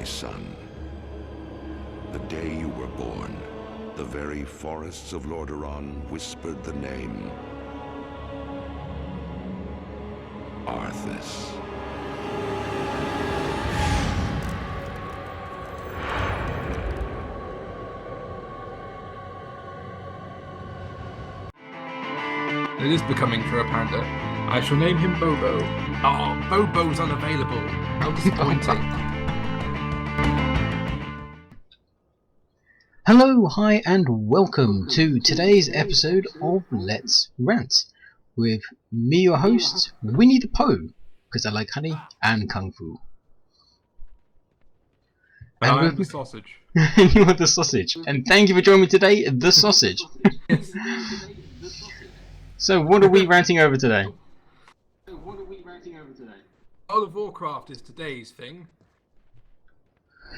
son. The day you were born, the very forests of Lordaeron whispered the name Arthas. It is becoming for a panda. I shall name him Bobo. Oh, Bobo's unavailable. How disappointing. Hello, hi, and welcome to today's episode of Let's Rant with me, your host, Winnie the Pooh, because I like honey and kung fu. And I'm the sausage. You are the sausage. And thank you for joining me today, the sausage. Yes. So, what are we ranting over today? World of Warcraft is today's thing.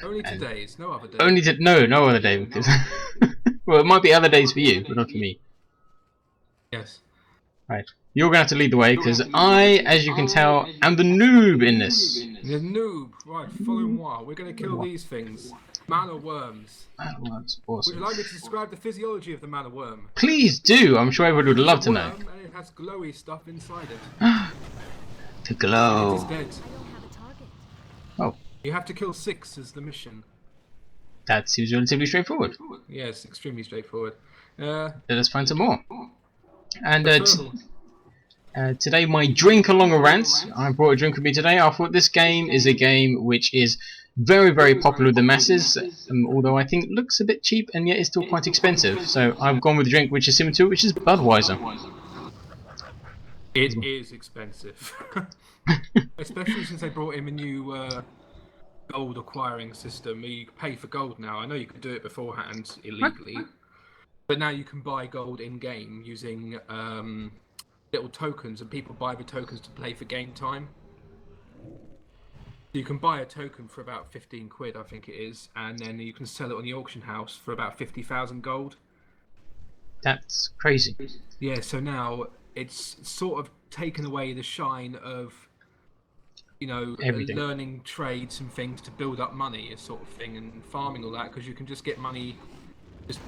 Only today's, no other day. No other day, because well, it might be other days for you, but not for me. Yes. Right, you're going to have to lead the way, because I, as you can tell, am the noob in this. The noob. Right, follow moi. We're going to kill these things. Man of worms. Man of worms, awesome. Would you like me to describe the physiology of the man of worm? Please do, I'm sure everyone would love to know. And it has glowy stuff inside it. To glow. It is dead. Oh. You have to kill 6 as the mission. That seems relatively straightforward. Yes, extremely straightforward. Let's find some more. And today my drink along a rant. I brought a drink with me today. I thought this game is a game which is very, very popular with the masses, although I think looks a bit cheap and yet is still quite expensive. So I've gone with a drink which is similar to it, which is Budweiser. It is expensive. Especially since they brought in a new gold acquiring system. You can pay for gold now. I know you could do it beforehand illegally, but now you can buy gold in-game using little tokens, and people buy the tokens to play for game time. You can buy a token for about 15 quid, I think it is, and then you can sell it on the auction house for about 50,000 gold. That's crazy. Yeah, so now it's sort of taken away the shine of, you know, learning trades and things to build up money, a sort of thing, and farming all that, because you can just get money.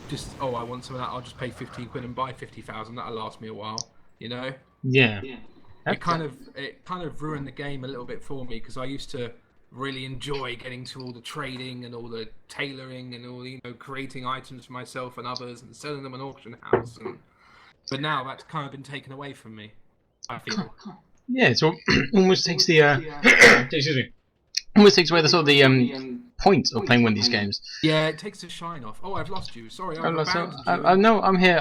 Just oh, I want some of that. I'll just pay 15 quid and buy 50,000. That'll last me a while, you know. Yeah. It kind of ruined the game a little bit for me, because I used to really enjoy getting to all the trading and all the tailoring and all, you know, creating items for myself and others and selling them on auction house. But now that's kind of been taken away from me, I feel. Yeah, so almost takes the excuse me. Almost takes away the sort of the point of playing one of these games. Yeah, it takes the shine off. Oh, I've lost you. Sorry, I've abandoned you. No, I'm here,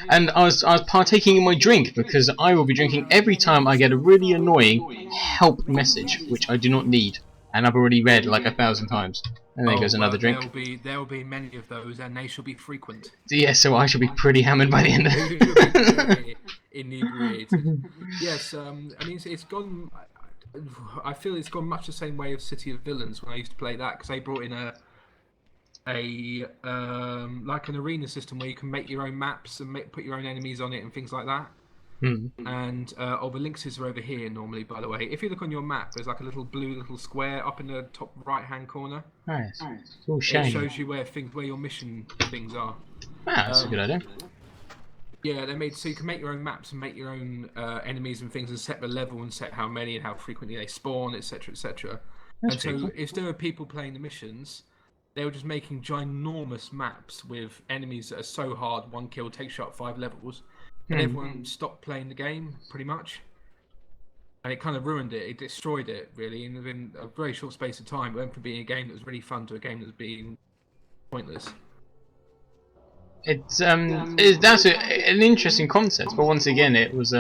and I was partaking in my drink, because I will be drinking every time I get a really annoying help message, which I do not need, and I've already read like 1,000 times. And there goes another drink. There will be many of those, and they shall be frequent. Yeah, so I shall be pretty hammered by the end of it. Inebriated. Yes, I mean, it's gone. I feel it's gone much the same way of City of Villains when I used to play that, because they brought in a like an arena system where you can make your own maps and put your own enemies on it and things like that. And the links are over here normally, by the way. If you look on your map, there's like a little blue little square up in the top right hand corner. Nice. It's all shiny. It shows you where your mission things are. Ah, that's a good idea. Yeah, they made so you can make your own maps and make your own enemies and things, and set the level and set how many and how frequently they spawn, etc., etc. And so cool. if there were people playing the missions, they were just making ginormous maps with enemies that are so hard, 1 kill takes you up 5 levels, and everyone stopped playing the game pretty much. And it kind of ruined it. It destroyed it really, and within a very short space of time, it went from being a game that was really fun to a game that was being pointless. That's an interesting concept, but once again, it was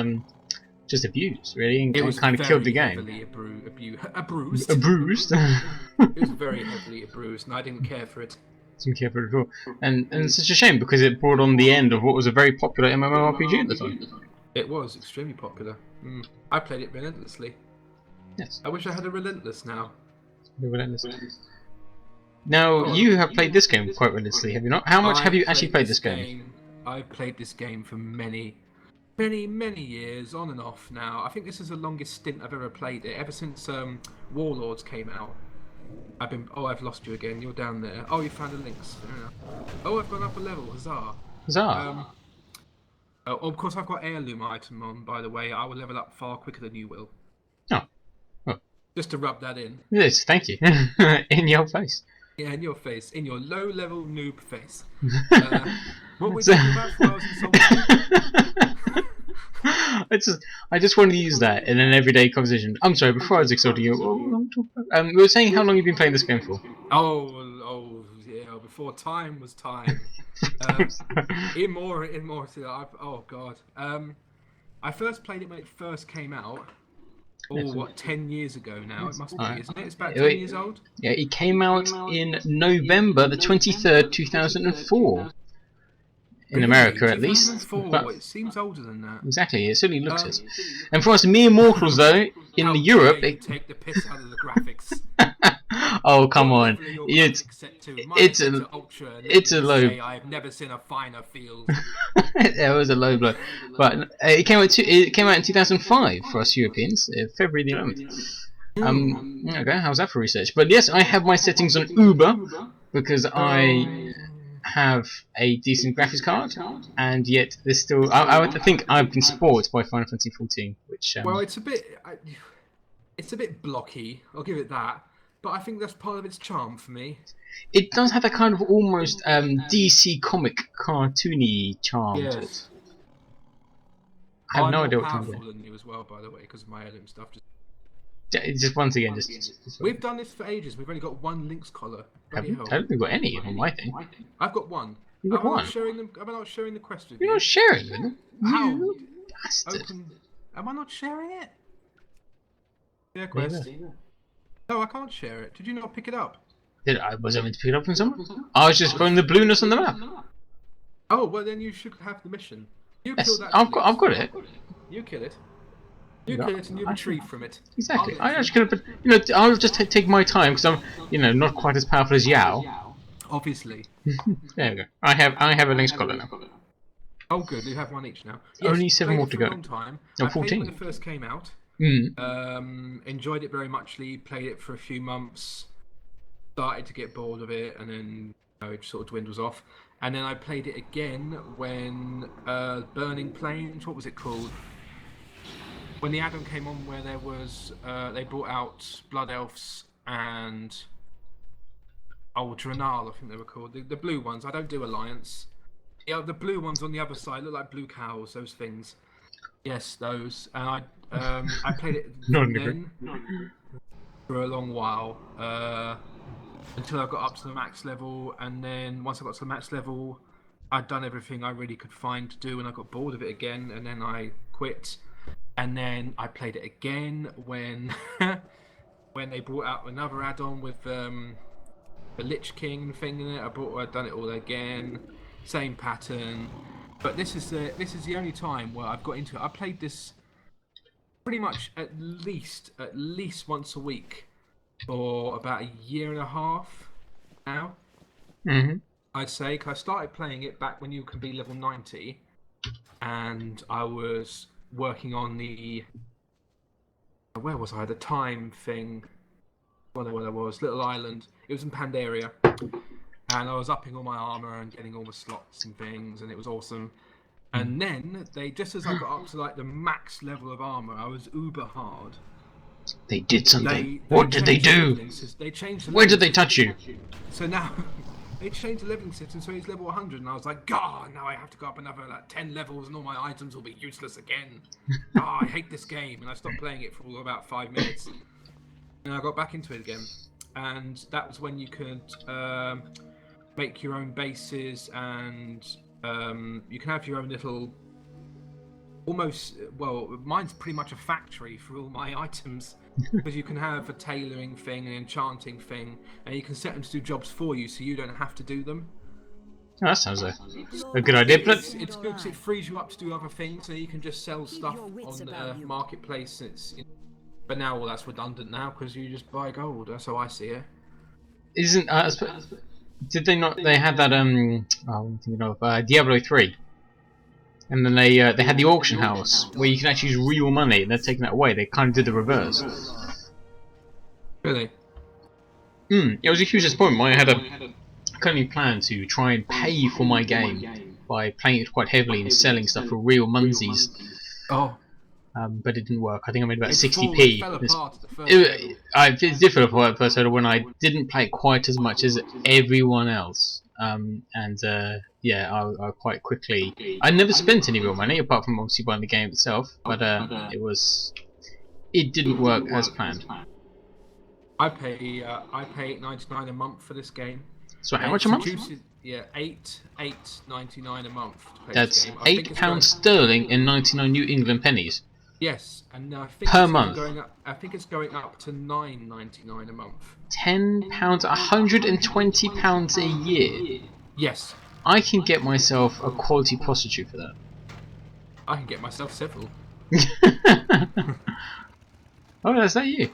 just abused, really, and it kind of killed the game. Heavily Abused. It was very heavily abused, and I didn't care for it. Didn't care for it at all, and it's such a shame, because it brought on the end of what was a very popular MMORPG at the time. It was extremely popular. I played it relentlessly. Yes. I wish I had a relentless now. Relentless. Now, you have played this game quite relentlessly, have you not? How much have you actually played this game? I've played this game for many years, on and off now. I think this is the longest stint I've ever played it, ever since Warlords came out. I've lost you again. You're down there. Oh, you found the links. Fair enough. Oh, I've gone up a level. Huzzah. Huzzah. Oh, of course, I've got heirloom item on, by the way. I will level up far quicker than you will. Oh. Oh. Just to rub that in. Yes, thank you. In your face. Yeah, in your face. In your low-level noob face. What were we talking about before I was insulted? I just wanted to use that in an everyday conversation. I'm sorry, before I was insulting you, we were saying how long you've been playing this game for. Oh, yeah, before time was time. Oh god. I first played it when it first came out. Oh, what, 10 years ago now? It must be, isn't it? It's about 10 years old? Yeah, it came out in November the 23rd, 2004. In America, at least. But it seems older than that. Exactly, it certainly looks it. And for us mere mortals, though, in Europe, they take the piss out of the graphics. Oh, come on! It's a low. I've never seen a finer field. It was a low blow, but it came out in 2005 for us Europeans, February the 11th. Okay, how's that for research? But yes, I have my settings on Uber because I have a decent graphics card, and yet there's still. I would think I've been spoiled by Final Fantasy 14, which. Well, it's a bit blocky. I'll give it that. But I think that's part of its charm for me. It does have a kind of almost DC comic cartoony charm to it. I have no idea what to do. I'm more powerful than you as well, by the way, because of my heirloom stuff. Just once again, We've done this for ages. We've only got one links collar. I don't think we've got any on my thing. I've got one. You've got one? Am I not sharing the quest with you? You're not sharing them? How? You bastard. Am I not sharing it? Yeah, quest. No, I can't share it. Did you not pick it up? Was I meant to pick it up from someone? I was just throwing the blueness on the map. Oh, well then you should have the mission. You kill that. I've got it. You kill it. You kill it and you retrieve from it. Exactly. I actually could have, I'll just take my time because I'm, not quite as powerful as Yao. Obviously. There we go. I have a links collar now. Oh, good. We have one each now. Only 7 more to go. Oh, 14. When it first came out. Enjoyed it very muchly. Played it for a few months. Started to get bored of it, and then it sort of dwindles off. And then I played it again when Burning Plains. What was it called? When the add-on came on, where there was they brought out Blood Elves and Dranal, I think they were called. The blue ones. I don't do Alliance. Yeah, the blue ones on the other side look like blue cows. Those things. Yes, those. And I played it then for a long while until I got up to the max level, and then once I got to the max level, I'd done everything I really could find to do, and I got bored of it again, and then I quit. And then I played it again when when they brought out another add-on with the Lich King thing in it. I'd done it all again, same pattern. But this is the only time where I've got into it. I played this pretty much at least once a week for about a year and a half now. I'd say, because I started playing it back when you can be level 90, and I was working on the where was I? The time thing. I don't know where I was. Little Island. It was in Pandaria. And I was upping all my armor and getting all the slots and things, and it was awesome. And then just as I got up to like the max level of armor, I was uber hard. They did something. What did they do? They changed. Where did they touch you? So now they changed the leveling system, so he's level 100, and I was like, God, now I have to go up another 10 levels, and all my items will be useless again. I hate this game, and I stopped playing it for about 5 minutes, and I got back into it again. And that was when you could make your own bases, and you can have your own little, mine's pretty much a factory for all my items, because you can have a tailoring thing, an enchanting thing, and you can set them to do jobs for you, so you don't have to do them. Oh, that sounds a good idea, but it's good because it frees you up to do other things, so you can just sell stuff on the marketplace. But now all that's redundant now because you just buy gold. That's how I see it. Isn't did they not? They had that I'm thinking of Diablo 3, and then they had the auction house where you can actually use real money, and they're taking that away. They kind of did the reverse. Really? It was a huge disappointment. I had a cunning plan to try and pay for my game by playing it quite heavily and selling stuff for real munsies. Oh, But it didn't work. I think I made about it 60p. fell apart at the first level. It's different for the first level when I didn't play it quite as much as everyone else. Yeah, I quite quickly. I never spent any real money apart from obviously buying the game itself, but it didn't work as planned. I pay $8.99 a month for this game. So how much a month? Yeah, $8.99 a month to play That's this game. I think £8 sterling and 99 New England pennies. Yes, and I think Per it's month. Going up. I think it's going up to $9.99 a month. £10, £120 a year. Yes, I can get myself a quality prostitute for that. I can get myself several. Oh, is that you?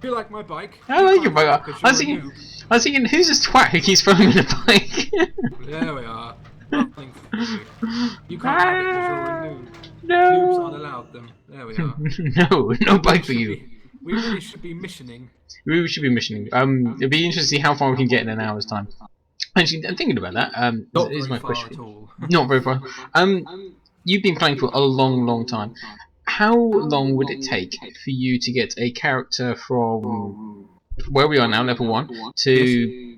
Do you like my bike? I like your bike. I was thinking, who's this twat who keeps throwing me the bike? There we are. Nothing for you. You can't have it because you're a noob. No. Noobs aren't allowed them. There we are. No bike for you. We really should be missioning. We should be missioning. It'd be interesting to see how far we can get in an hour's time. Actually, I'm thinking about that. Not is very my far question. at all. Not very far. You've been playing for a long time. How long would it take for you to get a character from where we are now, level 1, to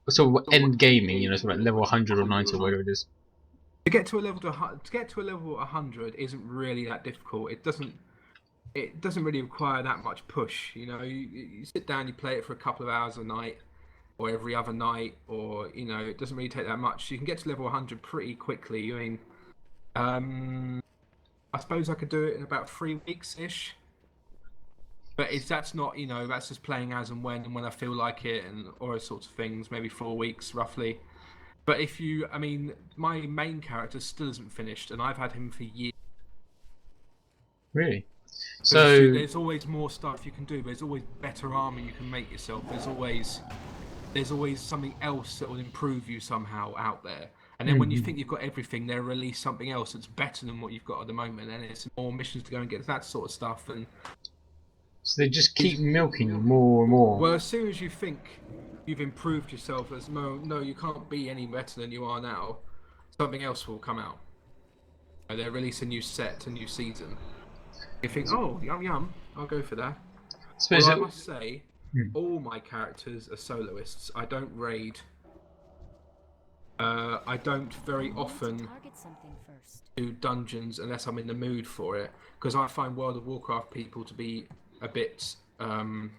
sort of end gaming? You know, sort of like level 100 or 90 or whatever it is. To get to a level 100 isn't really that difficult. It doesn't really require that much push. You know, you sit down, you play it for a couple of hours a night, or every other night, or you know, it doesn't really take that much. You can get to level 100 pretty quickly. I mean, I suppose I could do it in about 3 weeks ish. But that's not, you know, that's just playing as and when I feel like it, and all those sorts of things. Maybe 4 weeks roughly. But I mean, my main character still isn't finished, and I've had him for years. Really? So So there's always more stuff you can do. There's always better armor you can make yourself. There's always something else that will improve you somehow out there. And then when you think you've got everything, they'll release something else that's better than what you've got at the moment, and it's more missions to go and get that sort of stuff. And so they just keep milking you more and more. well, as soon as you think you've improved yourself, as no, you can't be any better than you are now, something else will come out. They'll release a new set, a new season. You think, oh, yum, I'll go for that. Well, I must say, all my characters are soloists. I don't raid. I don't very often do dungeons unless I'm in the mood for it, because I find World of Warcraft people to be a bit Prickish.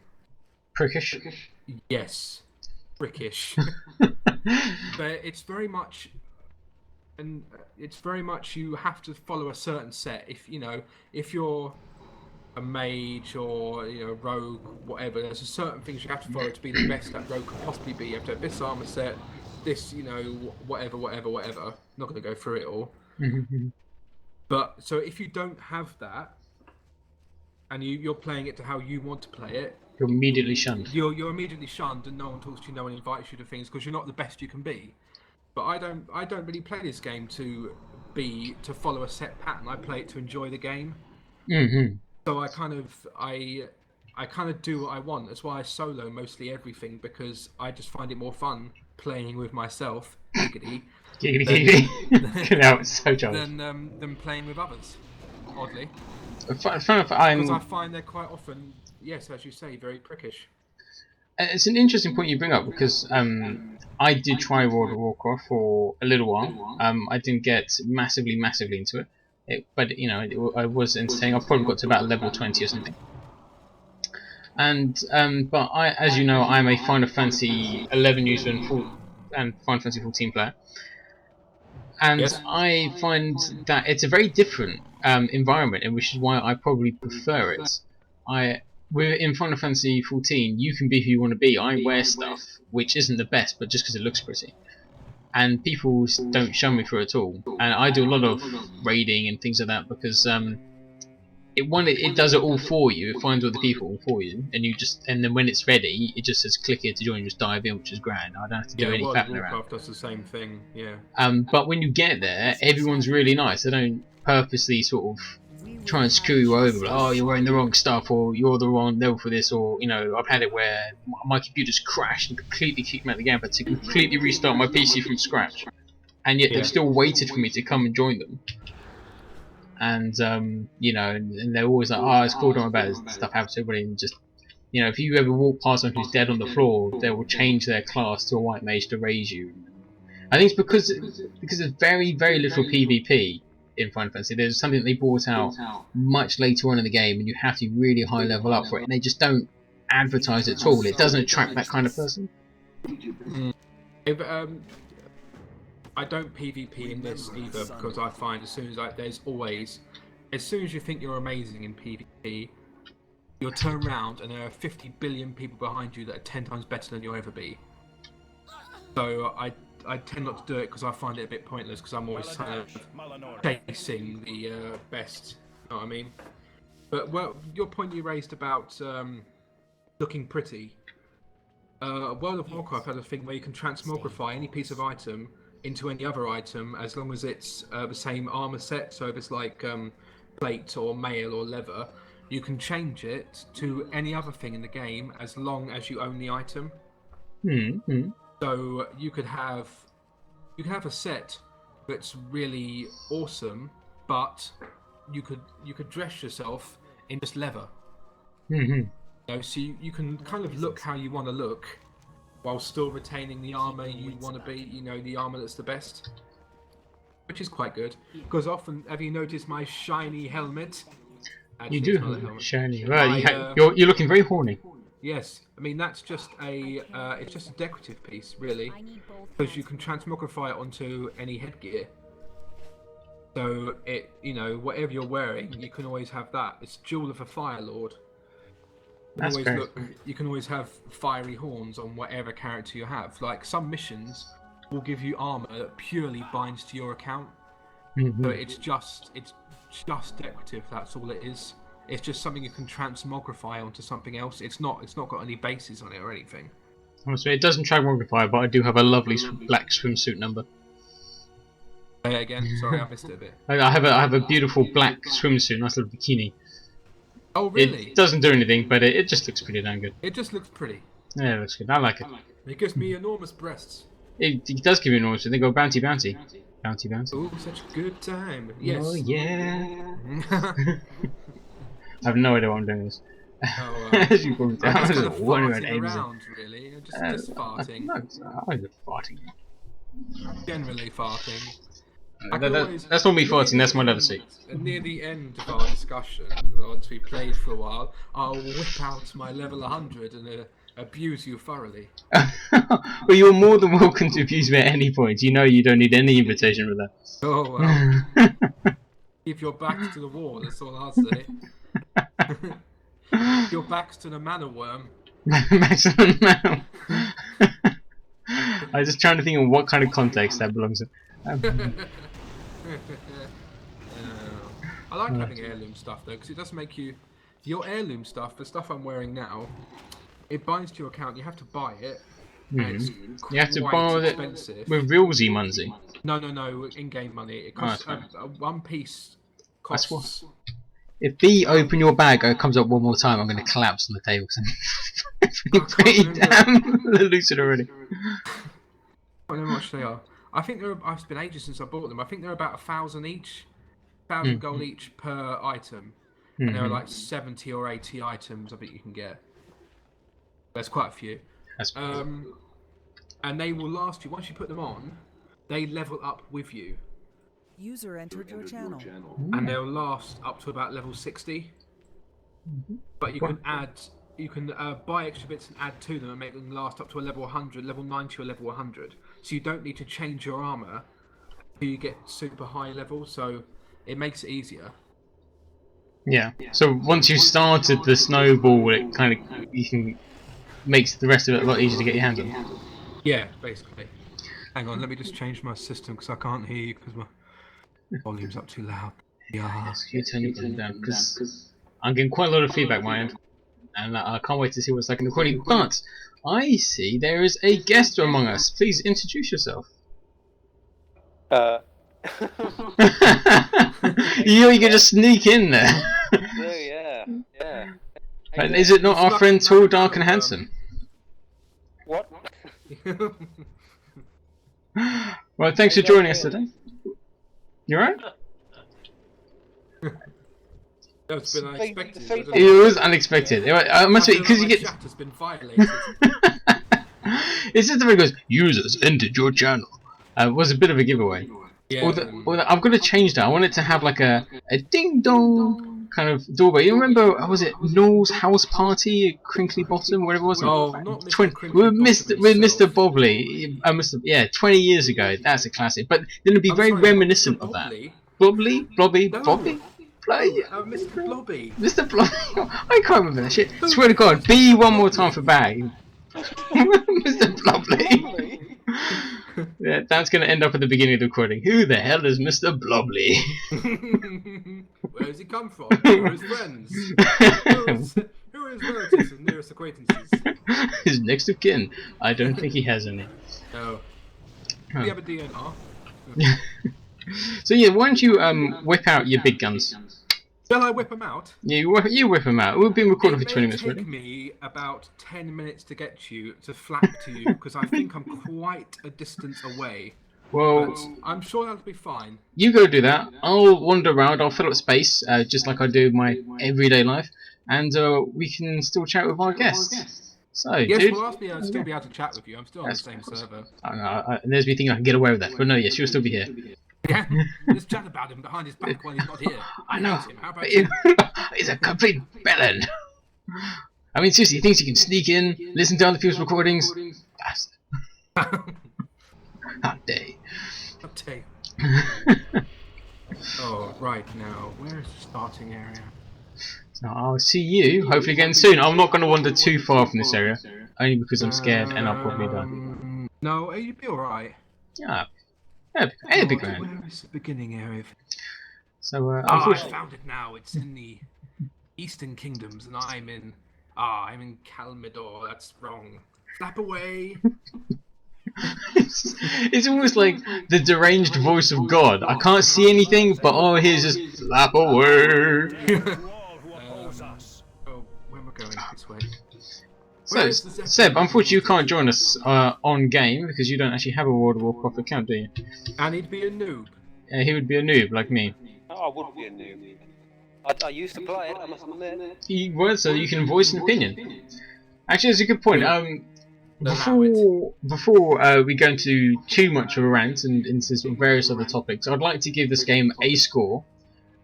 yes, prickish. But it's very much, and it's very much you have to follow a certain set. If you're a mage or rogue, whatever, there's a certain things you have to follow to be the best that rogue could possibly be. You have to have this armor set, this, whatever. Not going to go through it all. But so if you don't have that, and you're playing it to how you want to play it, You're immediately shunned. You're immediately shunned, and no one talks to you, no one invites you to things because you're not the best you can be. But I don't really play this game to follow a set pattern. I play it to enjoy the game. So I kind of do what I want. That's why I solo mostly everything, because I just find it more fun playing with myself, giggity, No, it's so jolly. than playing with others. Oddly, Because I find they're quite often, yes, as you say, very prickish. It's an interesting point you bring up, because I did try World of Warcraft for a little while. I didn't get massively into it, but I was entertaining. I've probably got to about level 20 or something. And but as you know, I'm a Final Fantasy 11 user and Final Fantasy 14 player, and yes. I find that it's a very different environment, and which is why I probably prefer it. We're in Final Fantasy 14, you can be who you want to be. I wear stuff which isn't the best, but just because it looks pretty. And people don't shun me for it at all. And I do a lot of raiding and things like that, because it does it all for you. It finds all the people for you, and then when it's ready, it just says click here to join, and just dive in, which is grand. I don't have to do any faffing around. Warcraft does the same thing, yeah. But when you get there, everyone's really nice. They don't purposely sort of try and screw you over. Like, oh, you're wearing the wrong stuff, or you're the wrong level for this, or you know, I've had it where my computer's crashed and completely kicked me out of the game. I had to completely restart my PC from scratch, and yet they've still waited for me to come and join them. And you know, and they're always like, oh, it's cool, don't worry about it. Stuff happens to everybody, and just, you know, if you ever walk past someone who's dead on the floor, they will change their class to a white mage to raise you. I think it's because there's very, very little PvP in Final Fantasy. There's something that they brought out much later on in the game, and you have to really high level up for it, and they just don't advertise it at all. It doesn't attract that kind of person. If, I don't PvP in this either, because I find as soon as you think you're amazing in PvP, you'll turn around and there are 50 billion people behind you that are 10 times better than you'll ever be. So I tend not to do it because I find it a bit pointless, because I'm always kind of chasing the best, you know what I mean? But well, your point you raised about looking pretty, World of Warcraft had a thing where you can transmogrify any piece of item into any other item as long as it's the same armor set. So if it's like plate or mail or leather, you can change it to any other thing in the game as long as you own the item. Mm-hmm. So you could have a set that's really awesome, but you could dress yourself in just leather. Mm-hmm. You know, so you can kind of look how you want to look, while still retaining the armor you want to be. You know, the armor that's the best, which is quite good. Because often, have you noticed my shiny helmet? Actually, You do it's not a have helmet. shiny. Well, you're looking very horny. Yes, I mean that's just it's just a decorative piece, really, because you can transmogrify it onto any headgear. So it, you know, whatever you're wearing, you can always have that. It's Jewel of a Fire Lord. That's great. You can always have fiery horns on whatever character you have. Like some missions will give you armor that purely binds to your account. Mm-hmm. So it's just decorative. That's all it is. It's just something you can transmogrify onto something else. It's not got any bases on it or anything. Honestly, it doesn't transmogrify, but I do have a lovely black swimsuit number. Say it again. Sorry, I missed it a bit. I have a beautiful black swimsuit, nice little bikini. Oh really? It doesn't do anything, but it just looks pretty damn good. It just looks pretty. Yeah, it looks good. I like it. It gives me enormous breasts. It does give you an order. They go bounty. Bounty. Oh, such a good time. Yes. Oh yeah. I have no idea why I'm doing this. Oh, As you probably tell, I'm just I'm kind of just wandering farting aimlessly. around, really. Just farting. No, I'm just farting. Generally farting. That's not me farting, that's my leather suit. Near the end of our discussion, once we played for a while, I'll whip out my level 100 and abuse you thoroughly. Well, you're more than welcome to abuse me at any point. You know you don't need any invitation for that. Oh well. Keep your backs to the wall, that's all I'll say. Your backs to the manor worm. Maximum now. I was just trying to think of what kind of context that belongs in. I like having heirloom stuff though, because it does make you. Your heirloom stuff, the stuff I'm wearing now, it binds to your account. You have to buy it. And it's You have to quite buy expensive. it with realsy munzy. No, in-game money. It costs one piece. Costs. If B open your bag and it comes up one more time, I'm going to collapse on the table. You're pretty damn lucid already. I don't know how much they are. I think it's been ages since I bought them. I think they're about 1,000 each. 1,000 gold each per item. And there are like 70 or 80 items I think you can get. There's quite a few. That's cool. And they will last you. Once you put them on, they level up with you. User entered your channel. And they'll last up to about level 60. But you can buy extra bits and add to them and make them last up to a level 100, level 90 or level 100. So you don't need to change your armor until you get super high level, so it makes it easier. Yeah. So once you started the snowball, it kind of makes the rest of it a lot easier to get your hands on. Yeah, basically. Hang on, let me just change my system because I can't hear you because my volume's up too loud. Yeah. Yes, you turn your volume down because I'm getting quite a lot of feedback, my end, and I can't wait to see what's like in the recording. But I see there is a guest among us. Please introduce yourself. You can just sneak in there. Yeah. And is it not our friend Tall, Dark and Handsome? What? Well, thanks for joining us today. You alright? That's been unexpected. It was unexpected. I must be because you get. Chat has been violated. It's just the way it goes. Users entered your channel. Was a bit of a giveaway. Yeah. Or I've got to change that. I want it to have like a ding dong kind of doorbell. You remember? Was it Noel's house party, Crinkly Bottom, whatever it was? Oh, not Mr. 20, Crinkly with Mr. Bottom Bobley. Yeah, 20 years ago. That's a classic. But then it'd be very reminiscent of that. Blobby? Blobby. Mr. Blobby. Mr. Blobby. I can't remember that shit. Swear to God. B one more time for bag. Mr. Blobby. Yeah, that's going to end up at the beginning of the recording. Who the hell is Mr. Blobby? Where does he come from? Who are his friends? Who are his relatives and nearest acquaintances? His next of kin. I don't think he has any. No. Do you have a DNR? So yeah, why don't you whip out your big guns? Shall I whip them out? Yeah, you whip them out. We've been recording for 20 minutes It may already. take me about 10 minutes to get you, to flap to you, because I think I'm quite a distance away. Well, But I'm sure that'll be fine. you go do that. I'll wander around. I'll fill up space, just like I do my everyday life, and we can still chat with our guests. So, Yes, dude, well, I'll still be able to chat with you. I'm still on the same server. there's me thinking I can get away with that, but no, yes, you'll still be here. Yeah, let's chat about him behind his back when he's not here. I know. Him. How about you? He's a complete bellend. I mean, seriously, he thinks he can sneak in, listen to other people's recordings. Bastard. How dare you. I'll tell you. Oh, right now, where is the starting area? So I'll see you, hopefully again soon. I'm not going to wander too far from this area, only because I'm scared and I'll probably die. No, you'd be alright. Yeah, it'd be grand. Where is the beginning area? So, I unfortunately, found it now. It's in the Eastern Kingdoms, and I'm in Calmador. That's wrong. Flap away. it's almost like the deranged voice of God. I can't see anything, but all I hear is just flap away. Oh, where am I going? This way. So, Seb, unfortunately you can't join us on game because you don't actually have a World of Warcraft account, do you? And he'd be a noob. He would be a noob like me. Oh, I wouldn't be a noob. I used to play it, I must admit. He was, so you can voice an opinion. Actually, that's a good point. Before we go into too much of a rant and into sort of various other topics, I'd like to give this game a score.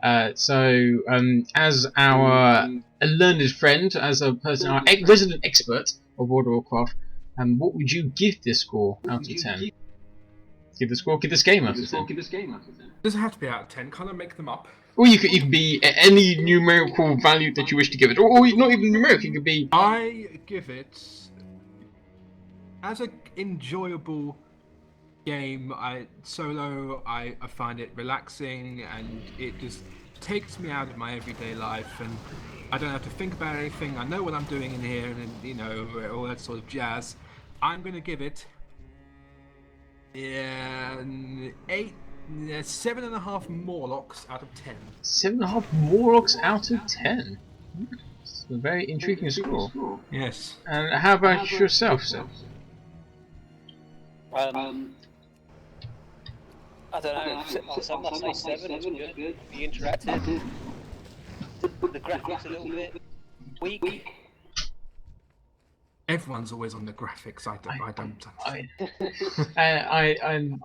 As our learned friend, as a person, our resident expert of World of Warcraft, what would you give this score out of 10? Give this game out of 10. Does it have to be out of 10? Can't I make them up? Or you could be any numerical value that you wish to give it, or not even numerical. It could be. I give it as an enjoyable game. I find it relaxing, and it just takes me out of my everyday life, and I don't have to think about anything. I know what I'm doing in here, and all that sort of jazz. I'm gonna give it 7.5 Morlocks out of 10. 7.5 Morlocks out of 10. It's a very intriguing score. Yes. And how about yourself, sir? I don't know. Some must say 7. It's good. The interactive. The graphics a little bit weak. Everyone's always on the graphics. I don't.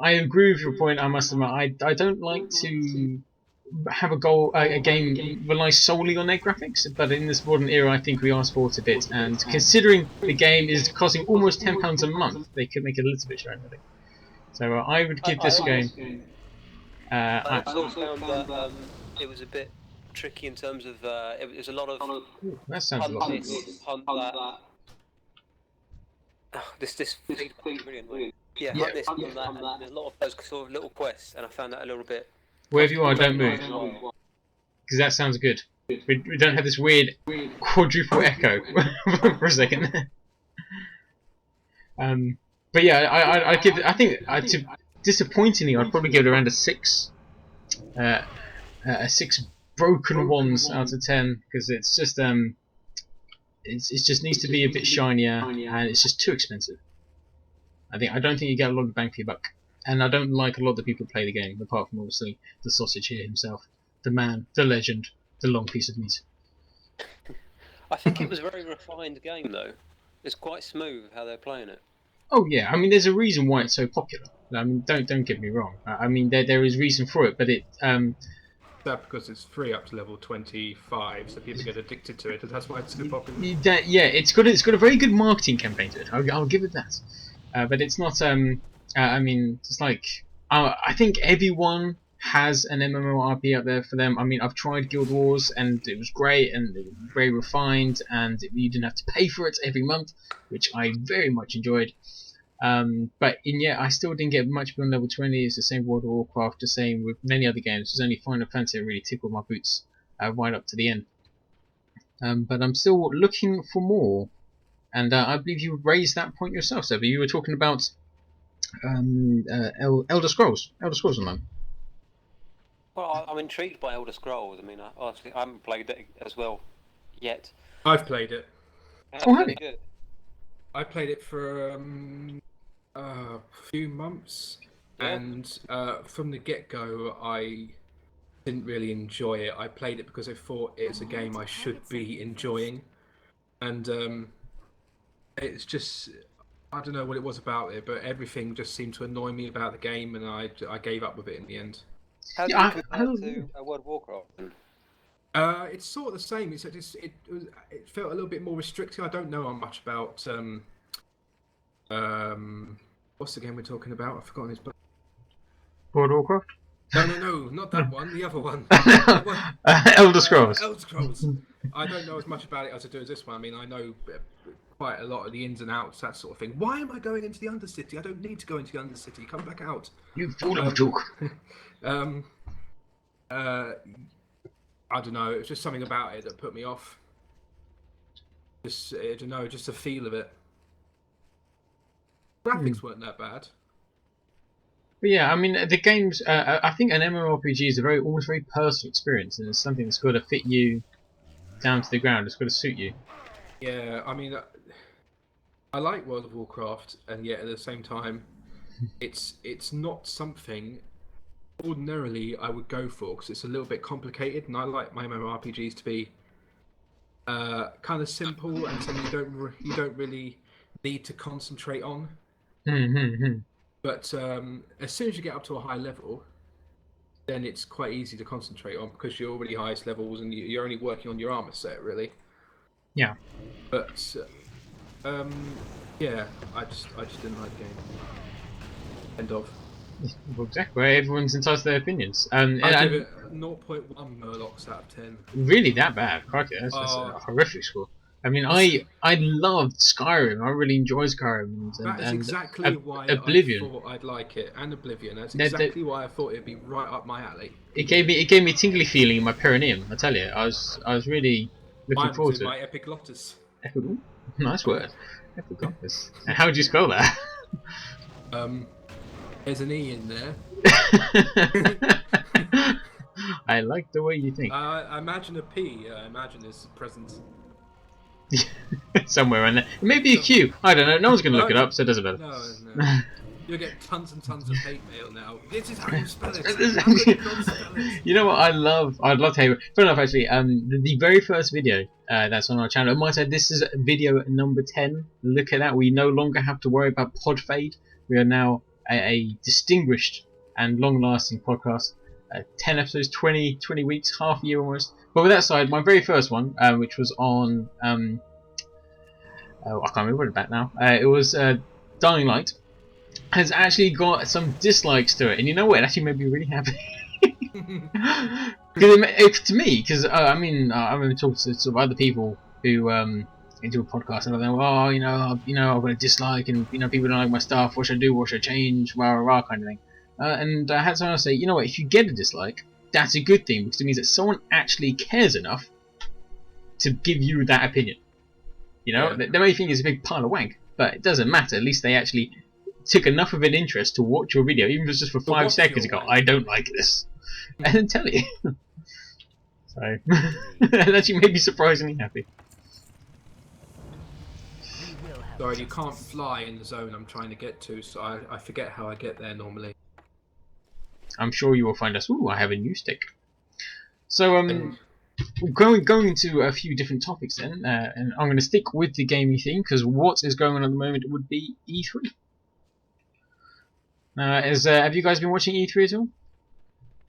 I agree with your point. I must admit, I don't like to have a game rely solely on their graphics, but in this modern era, I think we are sport a bit. And considering the game is costing almost £10 a month, they could make it a little bit shiny, I think. So I would give this game. I also found that it was a bit tricky in terms of it was a lot of that sounds a lot. Hunt that. Oh, this feedback is brilliant. Yeah, hunt this, hunt that, and there's a lot of those sort of little quests, and I found that a little bit. Wherever you are, don't move, because that sounds good. We don't have this weird quadruple echo for a second. But yeah, I give it. I think disappointingly, I'd probably give it around a 6. a 6 broken ones out of 10 because it's just it just needs to be a bit shinier and it's just too expensive. I don't think you get a lot of bang for your buck, and I don't like a lot of the people who play the game apart from obviously the sausage here himself, the man, the legend, the long piece of meat. I think it was a very refined game though. It's quite smooth how they're playing it. Oh yeah, I mean there's a reason why it's so popular. I mean don't get me wrong. I mean there is reason for it, but it That because it's free up to level 25, so people get addicted to it. That's why it's so popular. yeah, it's got a very good marketing campaign to it. I'll give it that. But it's not. I mean, it's like I think everyone has an MMORPG out there for them. I mean, I've tried Guild Wars and it was great and it was very refined, and you didn't have to pay for it every month, which I very much enjoyed. But I still didn't get much beyond level 20. It's the same with World of Warcraft, the same with many other games. There's only Final Fantasy that really tickled my boots right up to the end. But I'm still looking for more. And I believe you raised that point yourself, Seb. You were talking about Elder Scrolls. Elder Scrolls Online. Well, I'm intrigued by Elder Scrolls. I mean, I haven't played it as well yet. I've played it. Oh, have you? Good. I played it for a few months, and from the get-go, I didn't really enjoy it. I played it because I thought it's a game I should be enjoying, and it's just, I don't know what it was about it, but everything just seemed to annoy me about the game, and I gave up with it in the end. How do you compare to World of Warcraft? It's sort of the same. It felt a little bit more restricted. I don't know much about what's the game we're talking about? I've forgotten his. World of Warcraft? No, not that one. The other one. Elder Scrolls. Elder Scrolls. I don't know as much about it as I do as this one. I mean, I know quite a lot of the ins and outs, that sort of thing. Why am I going into the Undercity? I don't need to go into the Undercity. Come back out. You fool of a joke. I don't know. It was just something about it that put me off. I don't know. Just the feel of it. Graphics weren't that bad. But yeah, I mean, the games. I think an MMORPG is almost very personal experience, and it's something that's got to fit you down to the ground. It's got to suit you. Yeah, I mean, I like World of Warcraft, and yet at the same time, it's not something ordinarily I would go for because it's a little bit complicated, and I like my MMORPGs to be kind of simple and something you don't really need to concentrate on. But as soon as you get up to a high level, then it's quite easy to concentrate on because you're already highest levels and you're only working on your armor set, really. Yeah. But yeah, I just didn't like the game. End of. Well, exactly. Everyone's entitled to their opinions. I give it 0.1 Murlocs out of 10. Really that bad? Crikey, that's a horrific score. I mean, I loved Skyrim. I really enjoyed Skyrim. That is exactly why Oblivion. I thought I'd like it, and Oblivion. That's exactly why I thought it'd be right up my alley. It gave me a tingly feeling in my perineum. I tell you, I was really looking forward to it. My epiglottis. Nice word, epiglottis. And how would you spell that? There's an E in there. I like the way you think. I imagine a P. I imagine is present. Somewhere in there. It may be a Q. I don't know. No one's going to look it up, so it doesn't matter. No. You'll get tons and tons of hate mail now. This is how you spell it. You know what? I'd love to hear. Fair enough, actually. The very first video that's on our channel. I might say this is video number 10. Look at that. We no longer have to worry about pod fade. We are now a distinguished and long-lasting podcast. 10 episodes, 20 weeks, half a year almost. But with that aside, my very first one, which was on, I can't remember it back now. It was Dying Light, has actually got some dislikes to it, and you know what? It actually made me really happy. To me, because I mean, I remember talking to sort of other people who into a podcast, and they're like, oh, I've got a dislike, and people don't like my stuff. What should I do? What should I change? Rah rah rah, kind of thing. And I had someone say, you know what? If you get a dislike, that's a good thing because it means that someone actually cares enough to give you that opinion. Yeah. They may think it's a big pile of wank, but it doesn't matter. At least they actually took enough of an interest to watch your video, even if it's just for 5 seconds. And go, I don't like this, and then tell you. So that actually made me surprisingly happy. Sorry, you can't fly in the zone I'm trying to get to, so I forget how I get there normally. I'm sure you will find us. Ooh, I have a new stick. So going into a few different topics then, and I'm going to stick with the gaming theme because what is going on at the moment would be E3. Have you guys been watching E3 at all?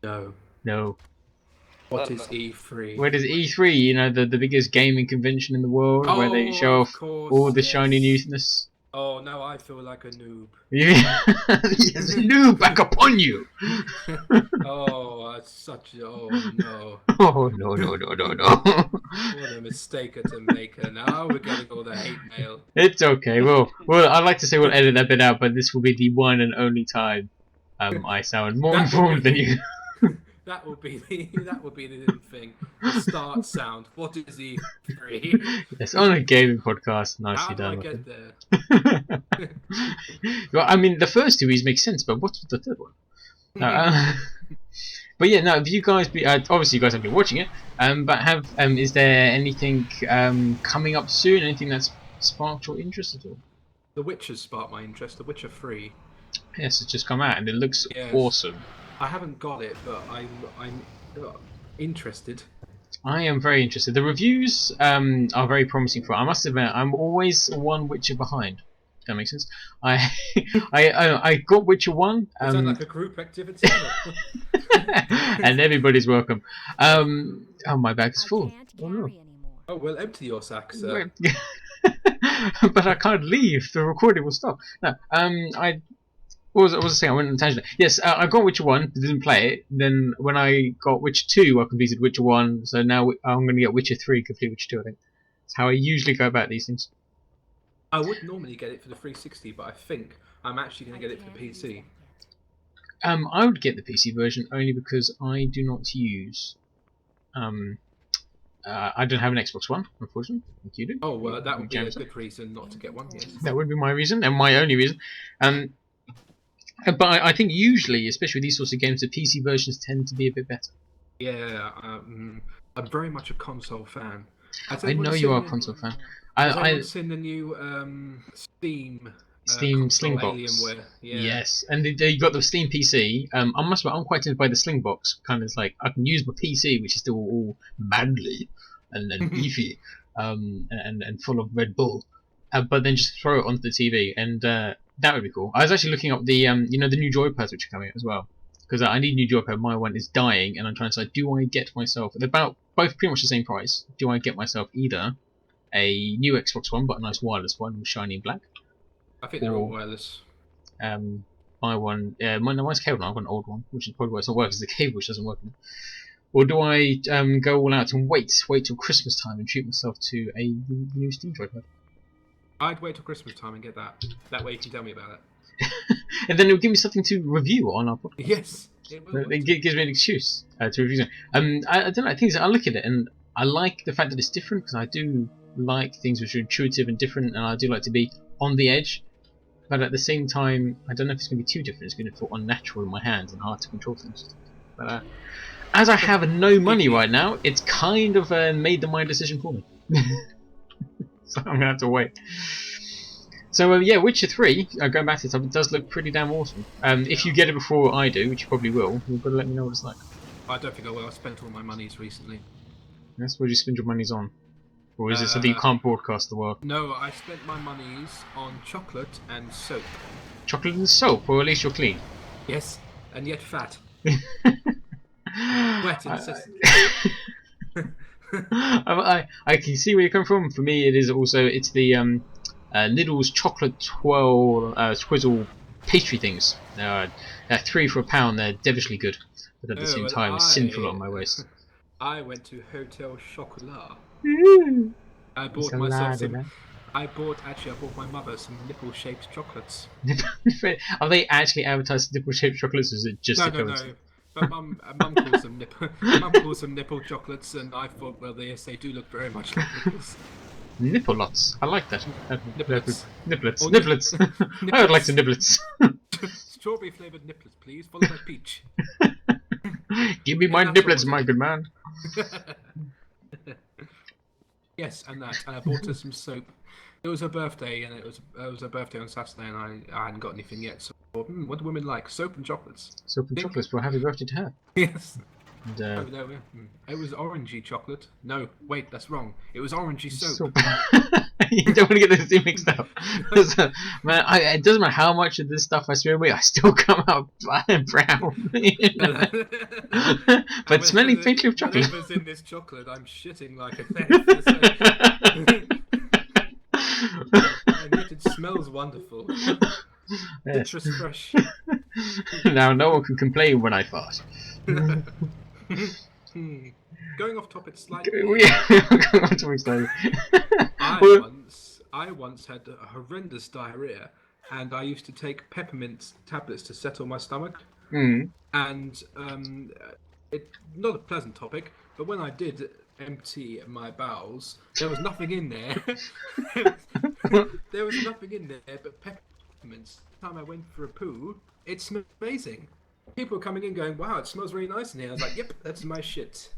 No. No. What is E3? What is E3? You know, the biggest gaming convention in the world where they show off course, all the yes. shiny newness. Oh, now I feel like a noob. Yes, noob back upon you! Oh, that's such a... Oh, no. Oh, no. What a mistake to make. And now we're getting all the hate mail. It's okay. Well, I'd like to say we'll edit that bit out, but this will be the one and only time I sound more informed than you. That would be the thing. The start sound. What is E3? Yes, on a gaming podcast. Nicely How do done. I get there? Well, I mean, the first two make sense, but what's the third one? But yeah, no. Have you guys obviously you guys have been watching it, but is there anything coming up soon? Anything that's sparked your interest at all? The Witcher sparked my interest. The Witcher 3. Yes, it's just come out and it looks Yes. awesome. I haven't got it, but I'm interested. I am very interested. The reviews are very promising for it. I must admit, I'm always one Witcher behind. If that makes sense. I got Witcher 1. It sounds like a group activity. And everybody's welcome. Oh, my bag is full. Oh, no. Oh, well, empty your sack, sir. But I can't leave. The recording will stop. No, what was I saying? I went on a tangent. Yes, I got Witcher 1, didn't play it. Then when I got Witcher 2, I completed Witcher 1. So now I'm going to get Witcher 3, complete Witcher 2, I think. That's how I usually go about these things. I would normally get it for the 360, but I think I'm actually going to get it for the PC. I would get the PC version only because I do not use... I don't have an Xbox One, unfortunately. Like you do. Oh, well, that would be a good reason not to get one, yes. That would be my reason, and my only reason. But I think usually, especially with these sorts of games, the PC versions tend to be a bit better. Yeah, I'm very much a console fan. I know you are a console fan. I've seen the new Steam Sling Box. Alienware. Yeah. Yes, and you got the Steam PC. I must admit, I'm quite tempted by the Sling Box. Kind of like I can use my PC, which is still all manly and beefy, and full of Red Bull, but then just throw it onto the TV, and that would be cool. I was actually looking up the the new joypads which are coming out as well, because I need a new joypad. My one is dying, and I'm trying to decide, do I get myself? They're both pretty much the same price. Do I get myself either a new Xbox One, but a nice wireless one with shiny black? I think they're all wireless. Buy one. Mine's cable. I've got an old one, which is probably why it's not working, because the cable which doesn't work. Or do I go all out and wait till Christmas time and treat myself to a new Steam joypad? I'd wait till Christmas time and get that. That way you can tell me about it. And then it'll give me something to review on our podcast. Yes, it will. It gives me an excuse to review something. I don't know. I think I look at it and I like the fact that it's different, because I do like things which are intuitive and different, and I do like to be on the edge. But at the same time, I don't know if it's going to be too different. It's going to feel unnatural in my hands and hard to control things. But as I have no money right now, it's kind of made my decision for me. So I'm going to have to wait. So yeah, Witcher 3, going back to it does look pretty damn awesome. If you get it before I do, which you probably will, you've got to let me know what it's like. I don't think I will. I spent all my monies recently. That's what you spend your monies on. Or is it something you can't broadcast the world? No, I spent my monies on chocolate and soap. Chocolate and soap, or at least you're clean. Yes, and yet fat. Wet incessantly. I can see where you come from. For me, it's the Lidl's chocolate twizzle pastry things. They're £3 for £1. They're devilishly good, but at the same time, sinful on my waist. I went to Hotel Chocolat. I bought my mother some nipple-shaped chocolates. Are they actually advertised nipple-shaped chocolates, or is it just No. But mum calls them nipple chocolates, and I thought, well, yes, they do look very much like nipples. Nipple-lots. I like that. Niblets. Niblets. I would like some niblets. Strawberry flavoured niblets, please, followed by peach. Give me my niblets, my good man. Yes, and that, and I bought her some soap. It was her birthday, and it was her birthday on Saturday, and I hadn't got anything yet. So, I thought, what do women like? Soap and chocolates. Soap and Think? chocolates. Well, happy birthday to her. Yes. And, Oh, no, it was orangey chocolate. No, wait, that's wrong. It was orangey soap. You don't want to get those two mixed up. So, man, it doesn't matter how much of this stuff I swear away, I still come out brown. But smelling faintly of chocolate. Whatever's in this chocolate, I'm shitting like a thing. And yet it smells wonderful. Yes. Citrus fresh. Now no one can complain when I fart. Going off topic slightly. Going on to slightly. I once had a horrendous diarrhea, and I used to take peppermint tablets to settle my stomach. Mm. And it not a pleasant topic, but when I did empty my bowels, there was nothing in there. There was nothing in there but peppermints. The time I went for a poo, it smelled amazing. People were coming in going, "Wow, it smells really nice in here." I was like, "Yep, that's my shit."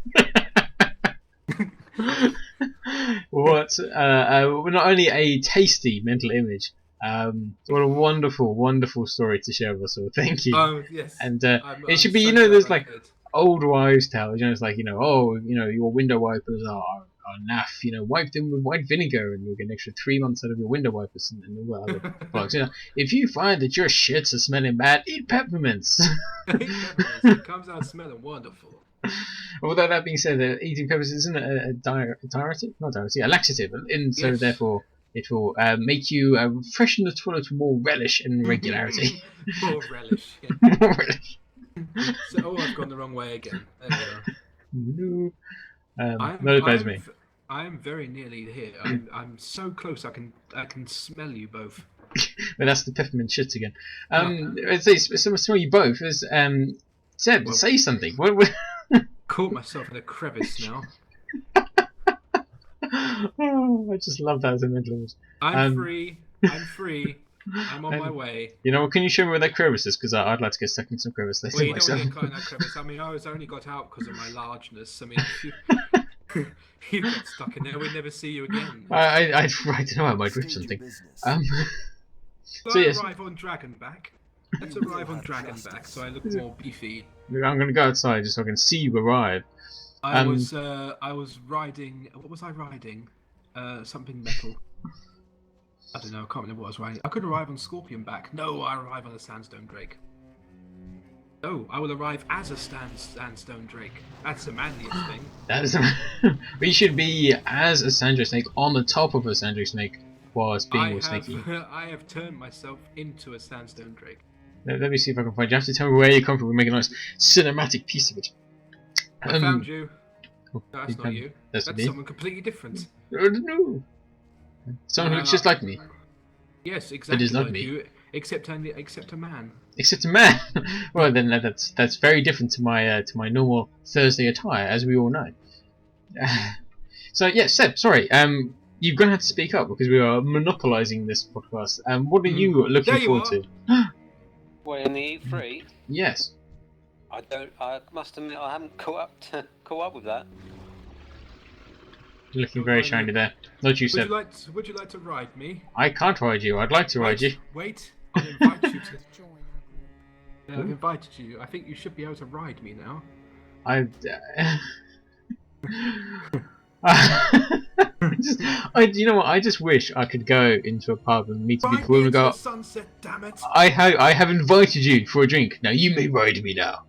What? Not only a tasty mental image. What a wonderful, wonderful story to share with us all. Thank you. Oh yes. And it should be, you know, there's like old wives' tales. You know, it's like, you know, oh, you know, your window wipers are naff. You know, wipe them with white vinegar, and you'll get an extra 3 months out of your window wipers and all that other products. You know, if you find that your shits are smelling bad, eat peppermints. It comes out smelling wonderful. Although that being said, eating peppers isn't a diuretic, not diuretic, a laxative, and so Yes. therefore it will make you freshen the toilet with more relish and regularity. More relish. Yeah. More relish. So, I've gone the wrong way again. There we No. are. Not as bad as me. I'm very nearly here. I'm so close. I can smell you both. But that's the peppermint shit again. Smell you both. Seb, say something. What? Caught myself in a crevice now. Oh, I just love that as a mental image. I'm free. I'm free. I'm on my way. You know what? Can you show me where that crevice is? Because I'd like to get stuck in some crevice. Well, you don't want to get caught in that crevice. I mean, I only got out because of my largeness. I mean, if you got stuck in there, we'd never see you again. I don't know. I might rip something. So yes. Arrive on Dragonback. Let's arrive on Dragonback so I look more beefy. I'm going to go outside just so I can see you arrive. I was riding. What was I riding? Something metal. I don't know. I can't remember what I was riding. I could arrive on Scorpion back. No, I arrive on a Sandstone Drake. Oh, I will arrive as a Sandstone Drake. That's the manliest thing. That is. We should be as a Sandra Snake on the top of a Sandra Snake whilst being all snaky. I have turned myself into a Sandstone Drake. Let me see if I can find you. You have to tell me where you come from. We make a nice cinematic piece of it. I found you. Oh, No, that's not you. That's me. someone completely different. No. Someone who looks just like me. Yes, exactly. It is not like me. you, except a man. Except a man. Well, then that's very different to my normal Thursday attire, as we all know. So yeah, Seb, sorry. You're gonna have to speak up because we are monopolising this podcast. What are you looking forward to? Well, in the E3, Yes. I must admit, I haven't caught up with that. You're looking very shiny there. Not you, Seb. Would you like to ride me? I can't ride you. I'd like to ride you. Wait, I'll invite you to. I've invited you. I think you should be able to ride me now. You know what? I just wish I could go into a pub and meet some people and go. Sunset, damn it! I have invited you for a drink. Now you may ride me now.